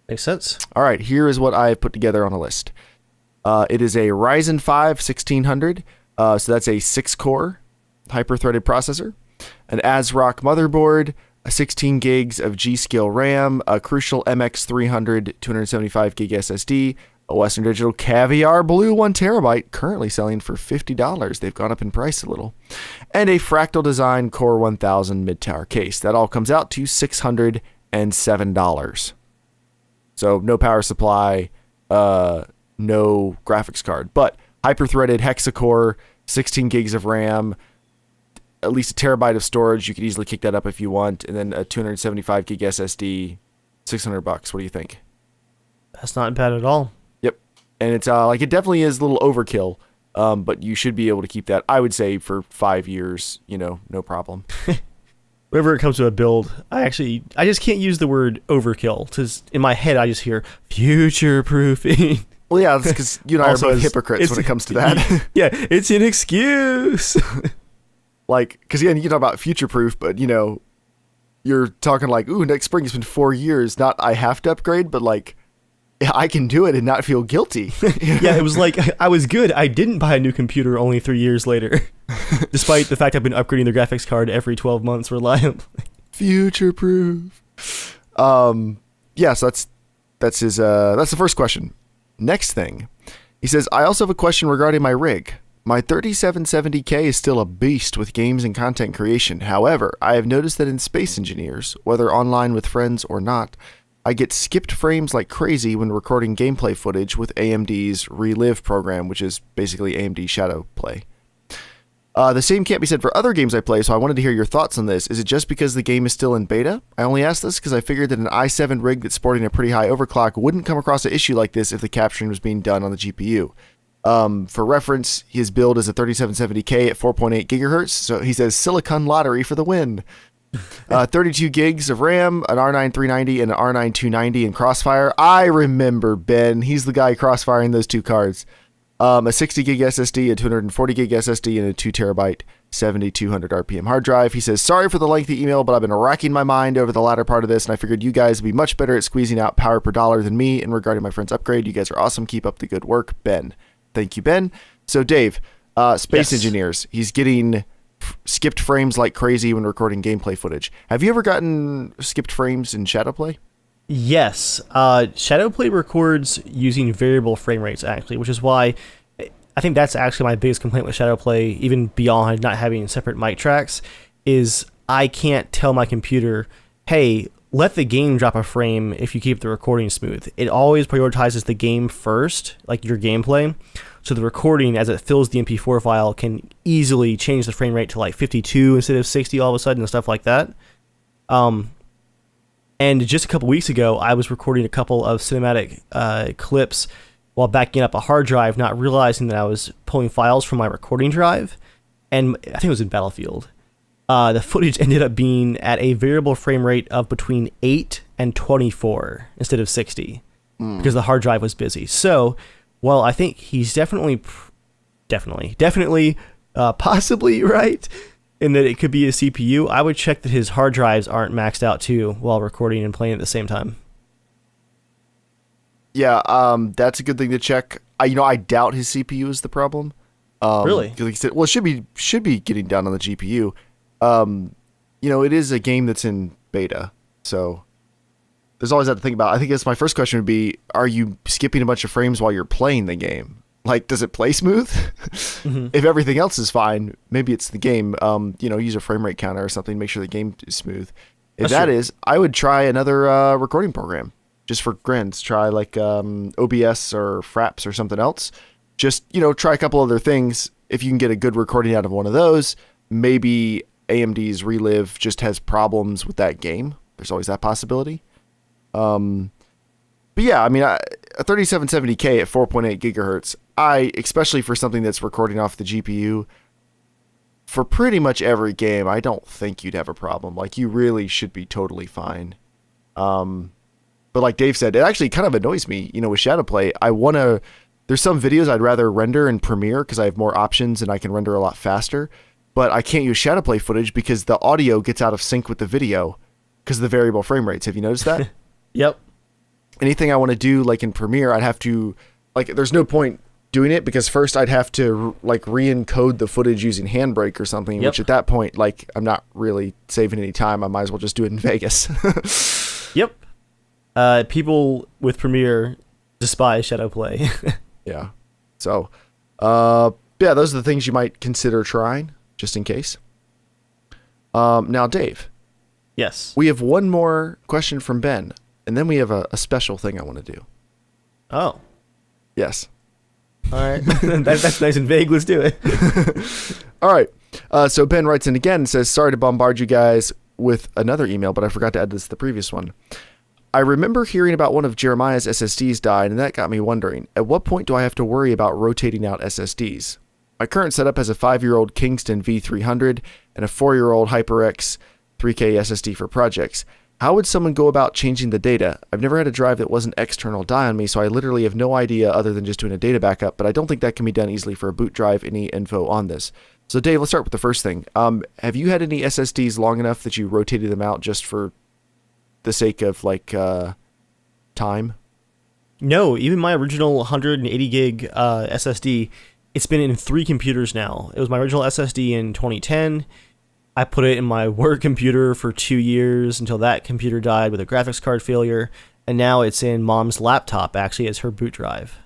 Makes sense. All right, here is what I've put together on a list. It is a Ryzen 5 1600, so that's a 6-core hyper-threaded processor, an ASRock motherboard, a 16 gigs of G-Skill RAM, a Crucial MX300 275 gig SSD, a Western Digital Caviar Blue 1 terabyte, currently selling for $50. They've gone up in price a little. And a Fractal Design Core 1000 mid-tower case. That all comes out to $607. So no power supply, no graphics card, but hyper-threaded hexa-core, 16 gigs of RAM, at least a terabyte of storage. You could easily kick that up if you want, and then a 275 gig SSD, $600. What do you think? That's not bad at all. Yep, and it's it definitely is a little overkill, but you should be able to keep that, I would say, for 5 years. No problem. Whenever it comes to a build, I just can't use the word overkill, because in my head I just hear future-proofing. Well, yeah, that's because you and I are both hypocrites when it comes to that. Yeah, it's an excuse. Because again, you can talk about future-proof, but you're talking like, ooh, next spring, it's been 4 years. Not I have to upgrade, but I can do it and not feel guilty. Yeah, it was like I was good. I didn't buy a new computer only 3 years later, despite the fact I've been upgrading the graphics card every 12 months reliably. Future-proof. Yeah, so that's That's the first question. Next thing, he says, I also have a question regarding my rig. My 3770K is still a beast with games and content creation. However, I have noticed that in Space Engineers, whether online with friends or not, I get skipped frames like crazy when recording gameplay footage with AMD's Relive program, which is basically AMD Shadow Play. The same can't be said for other games I play, so I wanted to hear your thoughts on this. Is it just because the game is still in beta? I only asked this because I figured that an i7 rig that's sporting a pretty high overclock wouldn't come across an issue like this if the capturing was being done on the GPU. For reference, his build is a 3770K at 4.8 gigahertz, so he says Silicon Lottery for the win. 32 gigs of RAM, an R9 390 and an R9 290 in Crossfire. I remember Ben. He's the guy crossfiring those two cards. A 60 gig SSD, a 240 gig SSD, and a 2 terabyte 7200 RPM hard drive. He says, sorry for the lengthy email, but I've been racking my mind over the latter part of this, and I figured you guys would be much better at squeezing out power per dollar than me. And regarding my friend's upgrade, you guys are awesome. Keep up the good work, Ben. Thank you, Ben. So, Dave, Space Engineers, he's getting skipped frames like crazy when recording gameplay footage. Have you ever gotten skipped frames in Shadowplay? Yes. Shadowplay records using variable frame rates, actually, which is why I think that's actually my biggest complaint with Shadowplay, even beyond not having separate mic tracks, is I can't tell my computer, hey, let the game drop a frame if you keep the recording smooth. It always prioritizes the game first, like your gameplay. So the recording, as it fills the MP4 file, can easily change the frame rate to like 52 instead of 60 all of a sudden and stuff like that. And just a couple weeks ago, I was recording a couple of cinematic clips while backing up a hard drive, not realizing that I was pulling files from my recording drive. And I think it was in Battlefield. The footage ended up being at a variable frame rate of between 8 and 24 instead of 60 because the hard drive was busy. So, well, I think he's definitely possibly right in that it could be a CPU. I would check that his hard drives aren't maxed out too while recording and playing at the same time. Yeah, that's a good thing to check. I doubt his CPU is the problem. Really? Like you said, well, it should be getting done on the GPU. It is a game that's in beta, so there's always that to think about. I think that's my first question would be, are you skipping a bunch of frames while you're playing the game? Like, does it play smooth? Mm-hmm. If everything else is fine, maybe it's the game. Use a frame rate counter or something, make sure the game is smooth. If that is, I would try another recording program just for grins. Try like OBS or Fraps or something else. Just, try a couple other things. If you can get a good recording out of one of those, maybe AMD's Relive just has problems with that game. There's always that possibility. But yeah, I mean, a 3770K at 4.8 gigahertz, especially for something that's recording off the GPU, for pretty much every game, I don't think you'd have a problem. Like, you really should be totally fine. But like Dave said, it actually kind of annoys me, with Shadowplay. There's some videos I'd rather render in Premiere because I have more options and I can render a lot faster. But I can't use Shadowplay footage because the audio gets out of sync with the video because of the variable frame rates. Have you noticed that? Yep. Anything I want to do, like in Premiere, I'd have to, there's no point doing it because first I'd have to, re-encode the footage using Handbrake or something, which at that point, I'm not really saving any time. I might as well just do it in Vegas. Yep. People with Premiere despise Shadowplay. Yeah. So, those are the things you might consider trying, just in case. Now, Dave. Yes. We have one more question from Ben, and then we have a special thing I want to do. Oh. Yes. All right. That's nice and vague. Let's do it. All right. So Ben writes in again and says, sorry to bombard you guys with another email, but I forgot to add this to the previous one. I remember hearing about one of Jeremiah's SSDs died, and that got me wondering, at what point do I have to worry about rotating out SSDs? My current setup has a 5-year-old Kingston V300 and a 4-year-old HyperX 3K SSD for projects. How would someone go about changing the data? I've never had a drive that wasn't external die on me, so I literally have no idea other than just doing a data backup, but I don't think that can be done easily for a boot drive. Any info on this? So Dave, let's start with the first thing. Have you had any SSDs long enough that you rotated them out just for the sake of time? No, even my original 180 gig SSD, it's been in 3 computers now. It was my original SSD in 2010. I put it in my work computer for 2 years until that computer died with a graphics card failure. and now it's in mom's laptop, actually, as her boot drive.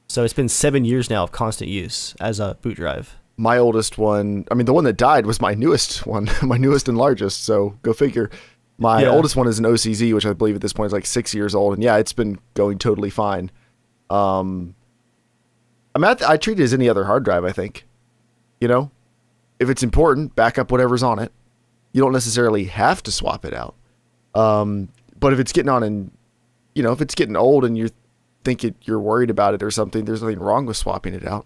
So it's been 7 years now of constant use as a boot drive. My oldest one, I mean, the one that died was my newest one, my newest and largest, so go figure. My oldest one is an OCZ, which I believe at this point is like 6 years old, and yeah, it's been going totally fine. I treat it as any other hard drive, I think. You know? If it's important, back up whatever's on it. You don't necessarily have to swap it out. But if it's getting on and, you know, if it's getting old and you're worried about it or something, there's nothing wrong with swapping it out.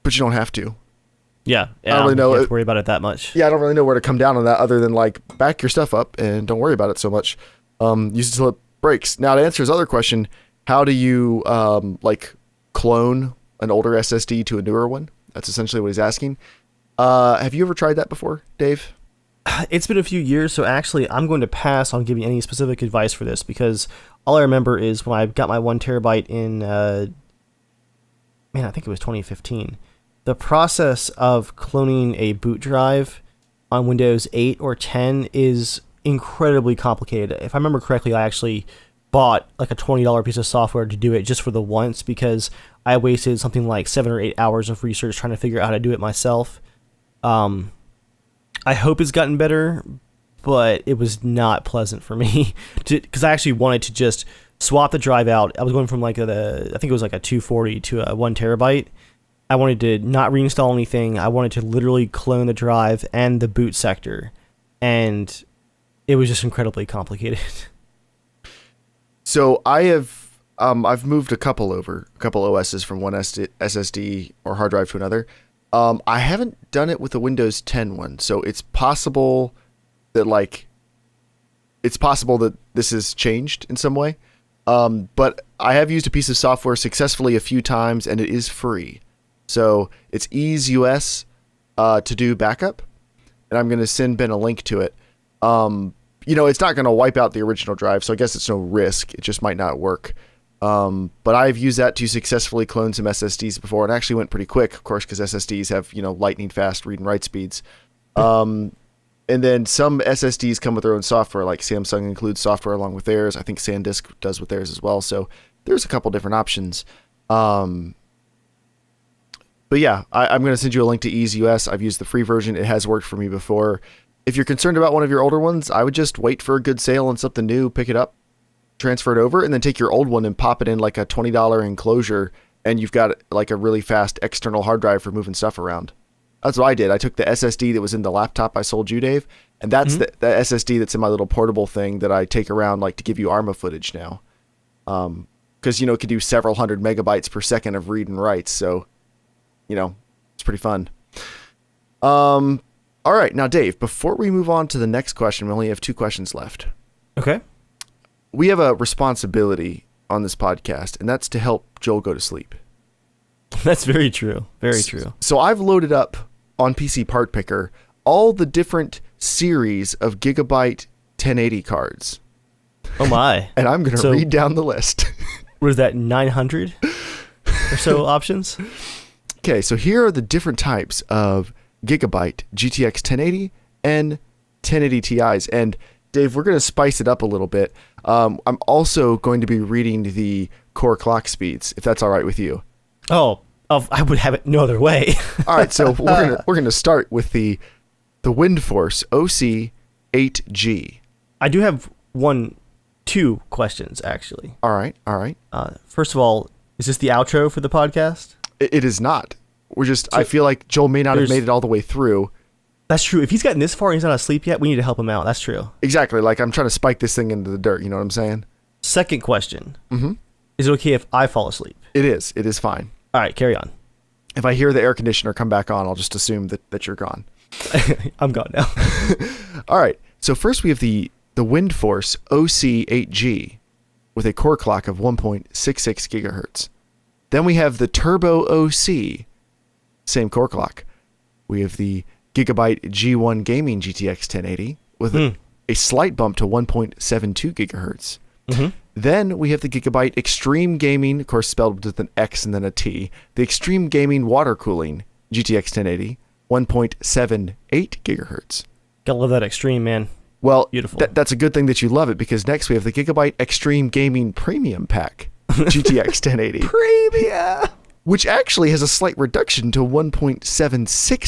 But you don't have to. Yeah, I don't really know. You have to worry about it that much. Yeah, I don't really know where to come down on that other than like back your stuff up and don't worry about it so much. Use it till it breaks. Now to answer his other question, how do you like clone an older SSD to a newer one? That's essentially what he's asking. Have you ever tried that before, Dave? It's been a few years, so actually I'm going to pass on giving any specific advice for this because all I remember is when I got my 1 terabyte in, I think it was 2015. The process of cloning a boot drive on Windows 8 or 10 is incredibly complicated. If I remember correctly, I actually bought like a $20 piece of software to do it just for the once because I wasted something like 7 or 8 hours of research trying to figure out how to do it myself. I hope it's gotten better, but it was not pleasant for me because I actually wanted to just swap the drive out. I was going from I think it was like a 240 to a 1 terabyte. I wanted to not reinstall anything. I wanted to literally clone the drive and the boot sector, and it was just incredibly complicated. So I've moved a couple OSs from one SSD or hard drive to another. I haven't done it with the Windows 10 one, so it's possible that this has changed in some way. But I have used a piece of software successfully a few times, and it is free. So it's EaseUS to do backup, and I'm going to send Ben a link to it. It's not going to wipe out the original drive, so I guess it's no risk. It just might not work. But I've used that to successfully clone some SSDs before, and actually went pretty quick, of course, because SSDs have, lightning fast read and write speeds. And then some SSDs come with their own software, like Samsung includes software along with theirs. I think SanDisk does with theirs as well. So there's a couple different options. But yeah, I'm going to send you a link to EaseUS. I've used the free version. It has worked for me before. If you're concerned about one of your older ones, I would just wait for a good sale on something new, pick it up, transfer it over, and then take your old one and pop it in like a $20 enclosure, and you've got like a really fast external hard drive for moving stuff around. That's what I did. I took the SSD that was in the laptop I sold you, Dave, and that's the SSD that's in my little portable thing that I take around like to give you ARMA footage now. Because, it could do several hundred megabytes per second of read and writes, so, it's pretty fun. All right, now, Dave, before we move on to the next question, we only have 2 questions left. Okay. We have a responsibility on this podcast, and that's to help Joel go to sleep. That's very true. Very true. So I've loaded up on PC Part Picker all the different series of Gigabyte 1080 cards. Oh my. And I'm going to read down the list. What is that, 900 or so options? Okay, so here are the different types of Gigabyte GTX 1080 and 1080 Ti's. And Dave, we're going to spice it up a little bit. I'm also going to be reading the core clock speeds, if that's all right with you. Oh, I would have it no other way. All right, so we're gonna start with the WindForce OC8G. I do have 2 questions actually. All right. First of all, is this the outro for the podcast? It is not. I feel like Joel may not have made it all the way through. That's true. If he's gotten this far and he's not asleep yet, we need to help him out. That's true. Exactly. Like I'm trying to spike this thing into the dirt. You know what I'm saying? Second question. Mm-hmm. Is it okay if I fall asleep? It is. It is fine. All right, carry on. If I hear the air conditioner come back on, I'll just assume that you're gone. I'm gone now. All right. So first we have the WindForce OC8G with a core clock of 1.66 gigahertz. Then we have the Turbo OC, same core clock. We have the Gigabyte G1 Gaming GTX 1080 with a slight bump to 1.72 gigahertz. Mm-hmm. Then we have the Gigabyte Extreme Gaming, of course spelled with an X and then a T, the Extreme Gaming Water Cooling GTX 1080, 1.78 gigahertz. Gotta love that Extreme, man. Well, Beautiful. That's a good thing that you love it, because next we have the Gigabyte Extreme Gaming Premium Pack, GTX 1080. Premium. Which actually has a slight reduction to 1.76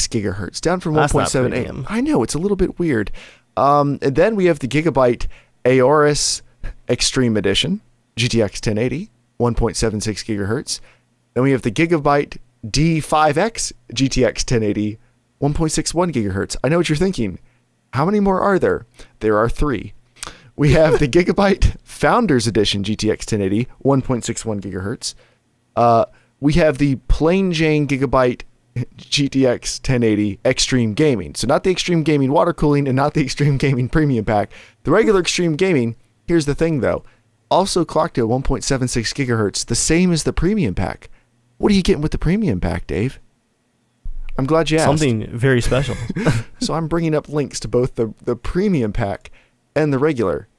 gigahertz, down from That's not 1.78. premium. I know, it's a little bit weird. And then we have the Gigabyte Aorus Extreme Edition, GTX 1080, 1.76 gigahertz. Then we have the Gigabyte D5X GTX 1080, 1.61 gigahertz. I know what you're thinking. How many more are there? There are 3. We have the Gigabyte Founders Edition GTX 1080, 1.61 gigahertz. We have the plain Jane Gigabyte GTX 1080 Extreme Gaming. So not the Extreme Gaming water cooling and not the Extreme Gaming Premium Pack. The regular Extreme Gaming, here's the thing though, also clocked at 1.76 gigahertz, the same as the Premium Pack. What are you getting with the Premium Pack, Dave? I'm glad you asked. Something very special. So I'm bringing up links to both the Premium Pack and the regular.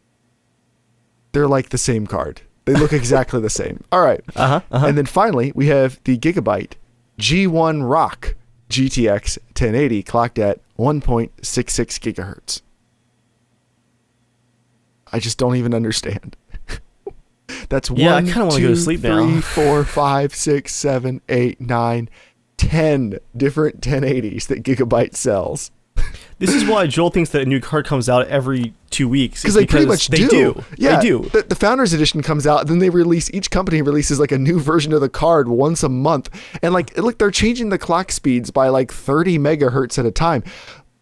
They're like the same card. They look exactly the same. All right. And then finally, we have the Gigabyte G1 Rock GTX 1080 clocked at 1.66 gigahertz. I just don't even understand. That's Yeah, I 1, kinda wanna 2, go to sleep 3, now. 4, 5, 6, 7, 8, 9, 10 different 1080s that Gigabyte sells. This is why Joel thinks that a new card comes out every 2 weeks. Because they pretty much do. Yeah, they do. The Founders Edition comes out, then they release, each company releases like a new version of the card once a month. And like, look, they're changing the clock speeds by like 30 megahertz at a time.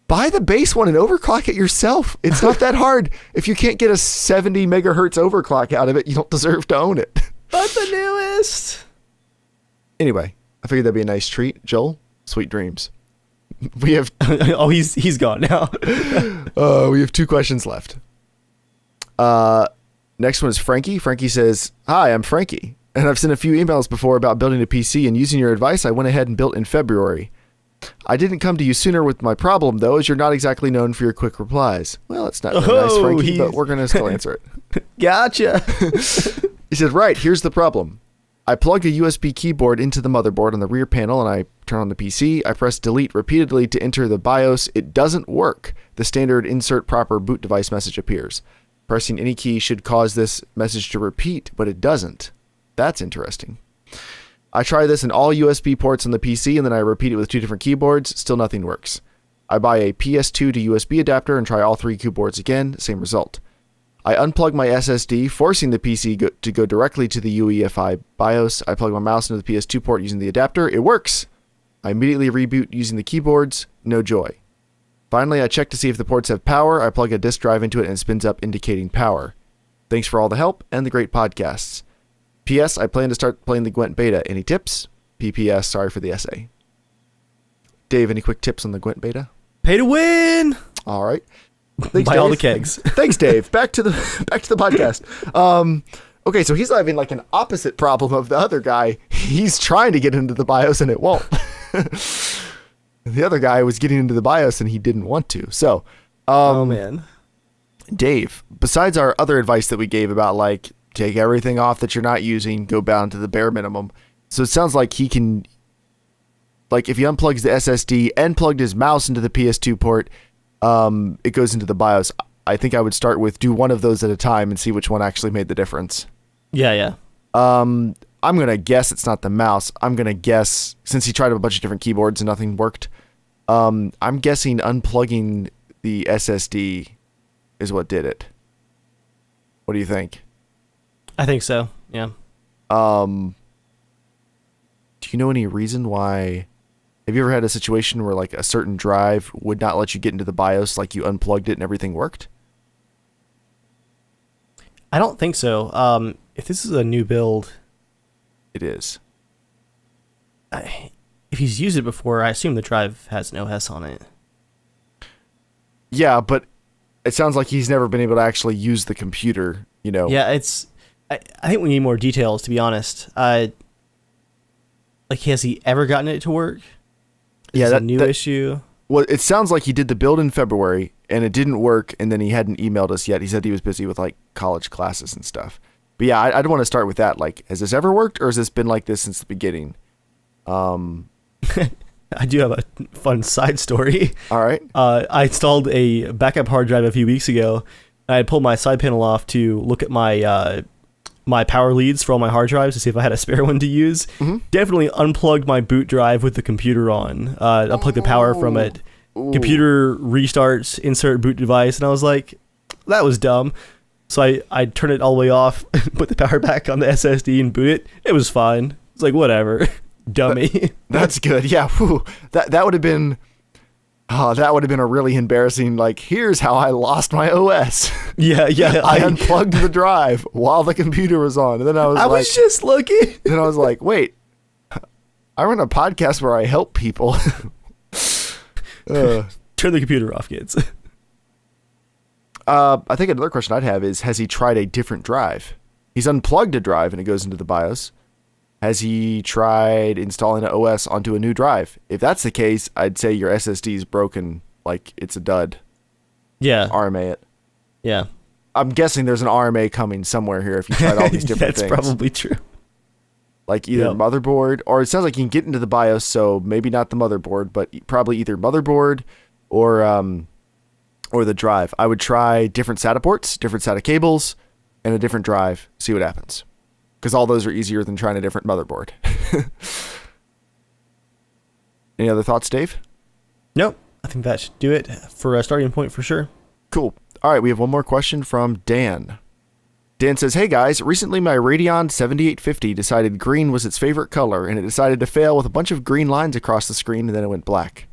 Buy the base one and overclock it yourself. It's not that hard. If you can't get a 70 megahertz overclock out of it, you don't deserve to own it. But the newest. Anyway, I figured that'd be a nice treat. Joel, sweet dreams. We have Oh, he's gone now. we have 2 questions left. Next one is Frankie. Frankie says, "Hi, I'm Frankie, and I've sent a few emails before about building a PC, and using your advice, I went ahead and built in February. I didn't come to you sooner with my problem, though, as you're not exactly known for your quick replies." Well, it's not very nice, Frankie, but we're going to still answer it. Gotcha. He said, "Right, here's the problem. I plug a USB keyboard into the motherboard on the rear panel and I turn on the PC. I press delete repeatedly to enter the BIOS. It doesn't work. The standard insert proper boot device message appears. Pressing any key should cause this message to repeat, but it doesn't. That's interesting. I try this in all USB ports on the PC and then I repeat it with 2 different keyboards. Still nothing works. I buy a PS2 to USB adapter and try all 3 keyboards again. Same result. I unplug my SSD, forcing the PC to go directly to the UEFI BIOS. I plug my mouse into the PS2 port using the adapter. It works. I immediately reboot using the keyboards. No joy. Finally, I check to see if the ports have power. I plug a disk drive into it and it spins up indicating power. Thanks for all the help and the great podcasts. P.S. I plan to start playing the Gwent beta. Any tips? P.P.S. Sorry for the essay." Dave, any quick tips on the Gwent beta? Pay to win. All right. Thanks, Buy Dave. all the kegs. Thanks, Dave. Back to the podcast. Okay, so he's having like an opposite problem of the other guy. He's trying to get into the BIOS and it won't. The other guy was getting into the BIOS and he didn't want to. So, Oh man. Dave, besides our other advice that we gave about like take everything off that you're not using, go down to the bare minimum. So it sounds like he can, like if he unplugs the SSD and plugged his mouse into the PS2 port, it goes into the BIOS. I think I would start with do one of those at a time and see which one actually made the difference. Yeah. I'm going to guess it's not the mouse. I'm going to guess, since he tried a bunch of different keyboards and nothing worked, I'm guessing unplugging the SSD is what did it. What do you think? I think so. Yeah. Do you know any reason why? Have you ever had a situation where like a certain drive would not let you get into the BIOS, like you unplugged it and everything worked? I don't think so. If this is a new build, It is. if he's used it before, I assume the drive has an OS on it. Yeah, but it sounds like he's never been able to actually use the computer, you know? Yeah, it's. I think we need more details, to be honest. Like, has he ever gotten it to work? Yeah, Is that a new issue. Well, it sounds like he did the build in February and it didn't work, and then he hadn't emailed us yet. He said he was busy with like college classes and stuff. But yeah, I'd want to start with that. Like, has this ever worked, or has this been like this since the beginning? I do have a fun side story. All right. I installed a backup hard drive a few weeks ago. I had pulled my side panel off to look at my my power leads for all my hard drives to see if I had a spare one to use. Definitely unplugged my boot drive with the computer on. Unplugged the power from it. Computer restarts, insert boot device, and I was like, that was dumb. So I turned it all the way off, put the power back on the SSD and boot it. It was fine. It's like, whatever. Dummy. That's good. Yeah. Whew. That would have been... Oh, that would have been a really embarrassing, like, here's how I lost my OS. Yeah. I unplugged the drive while the computer was on. And then I was just looking. Then I was like, wait, I run a podcast where I help people. Turn the computer off, kids. I think another question I'd have is, has he tried a different drive? He's unplugged a drive and it goes into the BIOS. Has he tried installing an OS onto a new drive? If that's the case, I'd say your SSD is broken, like it's a dud. Yeah. RMA it. Yeah. I'm guessing there's an RMA coming somewhere here if you tried all these different things. That's probably true. Like either motherboard, or it sounds like you can get into the BIOS, so maybe not the motherboard, but probably either motherboard or the drive. I would try different SATA ports, different SATA cables, and a different drive, see what happens. Because all those are easier than trying a different motherboard. Any other thoughts, Dave? Nope. I think that should do it for a starting point for sure. Cool. All right, we have one more question from Dan. Dan says, hey guys, recently my Radeon 7850 decided green was its favorite color, and it decided to fail with a bunch of green lines across the screen, and then it went black.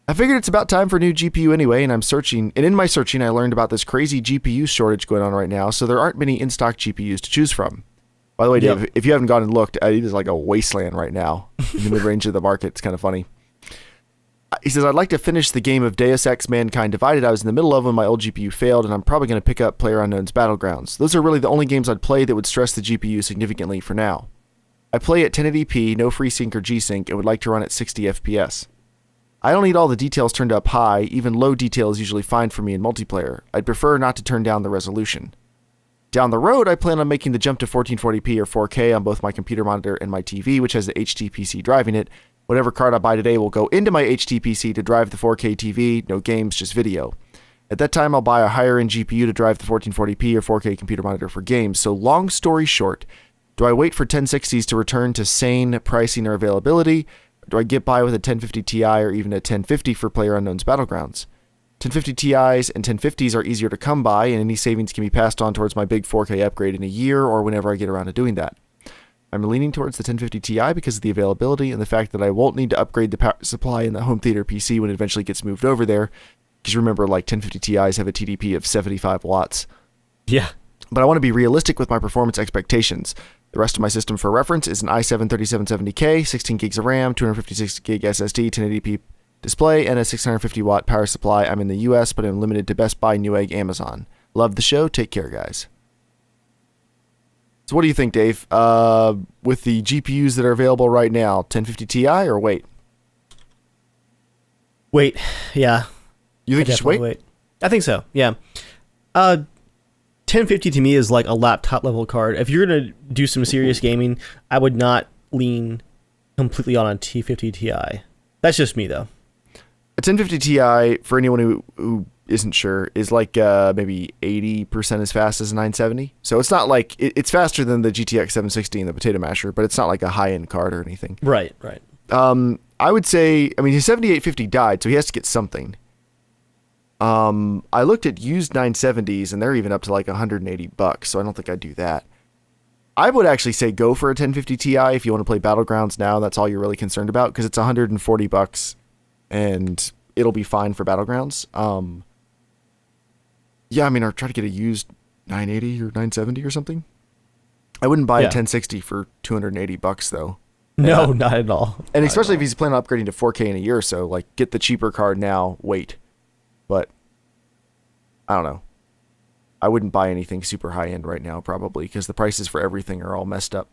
I figured it's about time for a new GPU anyway, and in my searching I learned about this crazy GPU shortage going on right now, so there aren't many in-stock GPUs to choose from. By the way, Dave, if you haven't gone and looked, it is like a wasteland right now in the mid-range of the market. It's kind of funny. He says, I'd like to finish the game of Deus Ex Mankind Divided I was in the middle of when my old GPU failed, and I'm probably going to pick up PlayerUnknown's Battlegrounds. Those are really the only games I'd play that would stress the GPU significantly for now. I play at 1080p, no FreeSync or G-Sync, and would like to run at 60 FPS. I don't need all the details turned up high, even low detail is usually fine for me in multiplayer. I'd prefer not to turn down the resolution. Down the road, I plan on making the jump to 1440p or 4K on both my computer monitor and my TV, which has the HTPC driving it. Whatever card I buy today will go into my HTPC to drive the 4K TV, no games, just video. At that time, I'll buy a higher-end GPU to drive the 1440p or 4K computer monitor for games. So long story short, do I wait for 1060s to return to sane pricing or availability? Or do I get by with a 1050 Ti or even a 1050 for PlayerUnknown's Battlegrounds? 1050 Ti's and 1050s are easier to come by, and any savings can be passed on towards my big 4K upgrade in a year or whenever I get around to doing that. I'm leaning towards the 1050 Ti because of the availability and the fact that I won't need to upgrade the power supply in the home theater PC when it eventually gets moved over there. Because remember, like 1050 Ti's have a TDP of 75 watts. Yeah. But I want to be realistic with my performance expectations. The rest of my system for reference is an i7 3770K, 16 gigs of RAM, 256 gig SSD, 1080p display, and a 650 watt power supply. I'm in the US, but I'm limited to Best Buy, Newegg, Amazon. Love the show. Take care, guys. So what do you think, Dave? With the GPUs that are available right now, 1050 Ti or wait? Wait. Yeah. You think you should wait? I think so. Yeah. 1050 to me is like a laptop level card. If you're going to do some serious gaming, I would not lean completely on a T50 Ti. That's just me though. A 1050 Ti, for anyone who isn't sure, is like maybe 80% as fast as a 970. So it's not like, it's faster than the GTX 760 and the Potato Masher, but it's not like a high-end card or anything. Right. I would say, I mean, his 7850 died, so he has to get something. I looked at used 970s, and they're even up to like $180, so I don't think I'd do that. I would actually say go for a 1050 Ti if you want to play Battlegrounds now. That's all you're really concerned about, because it's $140, and it'll be fine for Battlegrounds. Yeah, I mean, or try to get a used 980 or 970 or something. I wouldn't buy a 1060 for $280 though. No, not at all. And especially if he's planning on upgrading to 4K in a year or so, like get the cheaper card now, wait. But I don't know. I wouldn't buy anything super high end right now probably because the prices for everything are all messed up.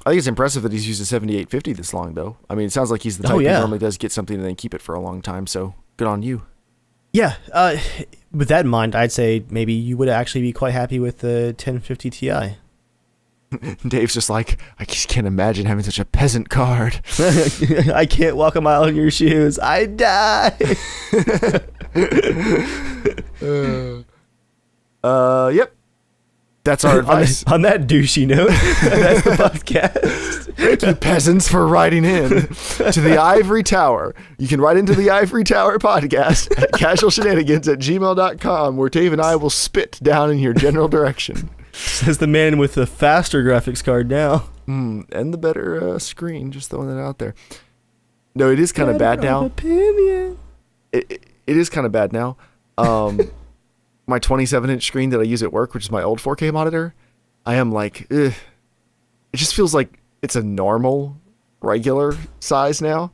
I think it's impressive that he's used a 7850 this long though. I mean, it sounds like he's the type who normally does get something and then keep it for a long time, so good on you. Yeah, with that in mind, I'd say maybe you would actually be quite happy with the 1050 Ti. Dave's just like, I just can't imagine having such a peasant card. I can't walk a mile in your shoes. I die. Yep. That's our advice. On that douchey note, that's the podcast. Thank you, peasants, for writing in to the Ivory Tower. You can write into the Ivory Tower podcast at casualshenanigans@gmail.com, where Dave and I will spit down in your general direction. Says the man with the faster graphics card now. And the better screen, just throwing that out there. No, it is kind of bad now. Opinion. It is kind of bad now. My 27-inch screen that I use at work, which is my old 4K monitor, I am like, ugh. It just feels like it's a normal, regular size now.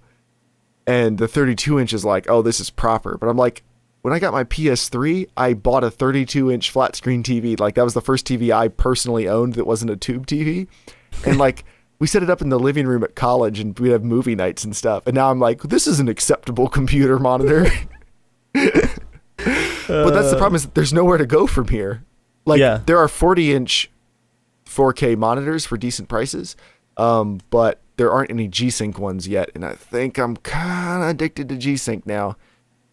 And the 32-inch is like, oh, this is proper. But I'm like, when I got my PS3, I bought a 32-inch flat screen TV. Like, that was the first TV I personally owned that wasn't a tube TV. And like, we set it up in the living room at college and we'd have movie nights and stuff. And now I'm like, this is an acceptable computer monitor. But that's the problem, is there's nowhere to go from here. Like, there are 40-inch 4K monitors for decent prices, but there aren't any G-Sync ones yet. And I think I'm kind of addicted to G-Sync now.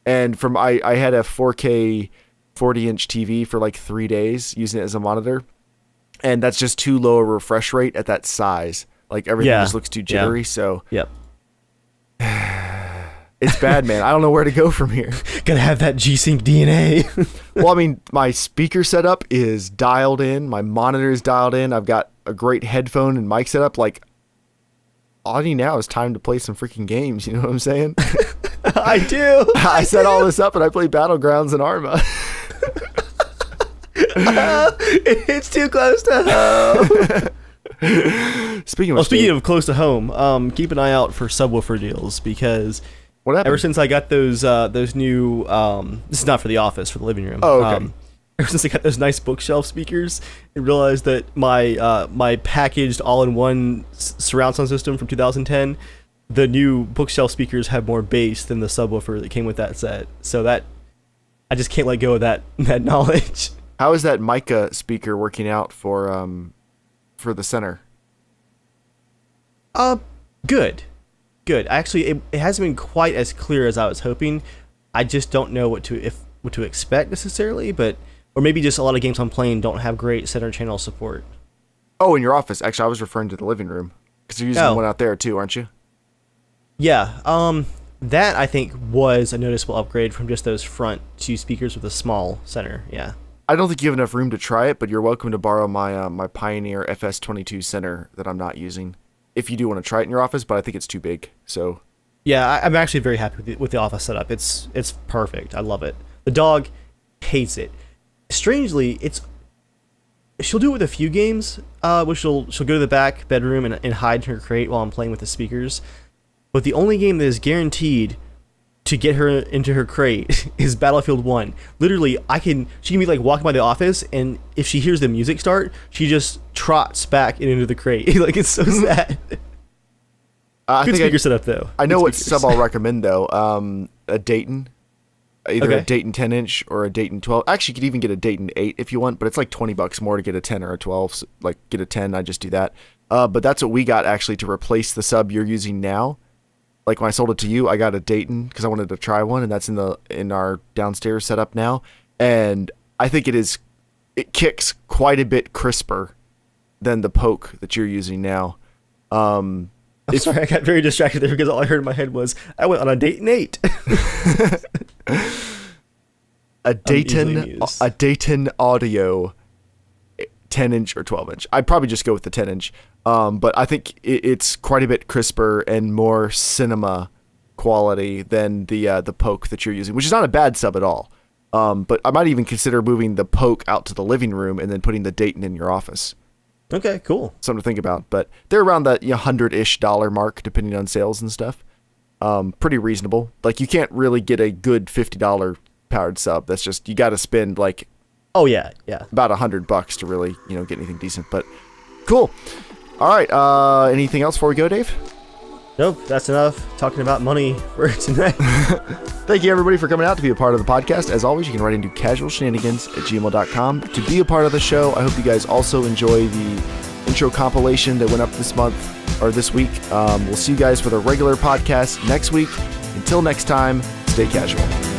And I had a 4K 40-inch TV for like 3 days using it as a monitor. And that's just too low a refresh rate at that size. Like, everything just looks too jittery. Yeah. So yep. It's bad, man. I don't know where to go from here. Gotta have that G-Sync DNA. Well, I mean, my speaker setup is dialed in. My monitor is dialed in. I've got a great headphone and mic setup. Like, all I need now is time to play some freaking games. You know what I'm saying? I do. I set all this up and I play Battlegrounds and Arma. It's too close to home. Speaking of close to home, keep an eye out for subwoofer deals, because what happened? Ever since I got those new, this is not for the office, for the living room. Oh, okay. Ever since I got those nice bookshelf speakers, I realized that my packaged all-in-one surround sound system from 2010, the new bookshelf speakers have more bass than the subwoofer that came with that set. So that, I just can't let go of that knowledge. How is that mica speaker working out for the center? Good. Actually, it hasn't been quite as clear as I was hoping. I just don't know what to expect necessarily, or maybe just a lot of games I'm playing don't have great center channel support. Oh, in your office. Actually, I was referring to the living room, because you're using one out there too, aren't you? Yeah. That I think was a noticeable upgrade from just those front two speakers with a small center. Yeah. I don't think you have enough room to try it, but you're welcome to borrow my my Pioneer FS22 center that I'm not using, if you do want to try it in your office, but I think it's too big. So yeah, I'm actually very happy with the office setup. It's perfect. I love it. The dog hates it. Strangely, she'll do it with a few games, which she'll go to the back bedroom and hide in her crate while I'm playing with the speakers. But the only game that is guaranteed to get her into her crate is Battlefield 1. Literally, she can be like walking by the office, and if she hears the music start, she just trots back into the crate. Like, it's so sad. Good speaker setup, though. I know what sub I'll recommend, though. A Dayton. Either a Dayton 10-inch or a Dayton 12. Actually, you could even get a Dayton 8 if you want, but it's like $20 more to get a 10 or a 12. So, like, get a 10, I just do that. But that's what we got, actually, to replace the sub you're using now. Like, when I sold it to you, I got a Dayton because I wanted to try one, and that's in our downstairs setup now. And I think it kicks quite a bit crisper than the poke that you're using now. I'm sorry, I got very distracted there because all I heard in my head was, I went on a Dayton 8. a Dayton Audio 10-inch or 12-inch. I'd probably just go with the 10-inch. But I think it's quite a bit crisper and more cinema quality than the poke that you're using, which is not a bad sub at all. But I might even consider moving the poke out to the living room and then putting the Dayton in your office. Okay, cool. Something to think about. But they're around that $100-ish mark, depending on sales and stuff. Pretty reasonable. Like, you can't really get a good $50 powered sub. That's just, you got to spend like, oh yeah, about $100 to really, get anything decent. But cool. All right. Anything else before we go, Dave? Nope, that's enough talking about money for tonight. Thank you, everybody, for coming out to be a part of the podcast. As always, you can write into casualshenanigans@gmail.com to be a part of the show. I hope you guys also enjoy the intro compilation that went up this month or this week. We'll see you guys for the regular podcast next week. Until next time, stay casual.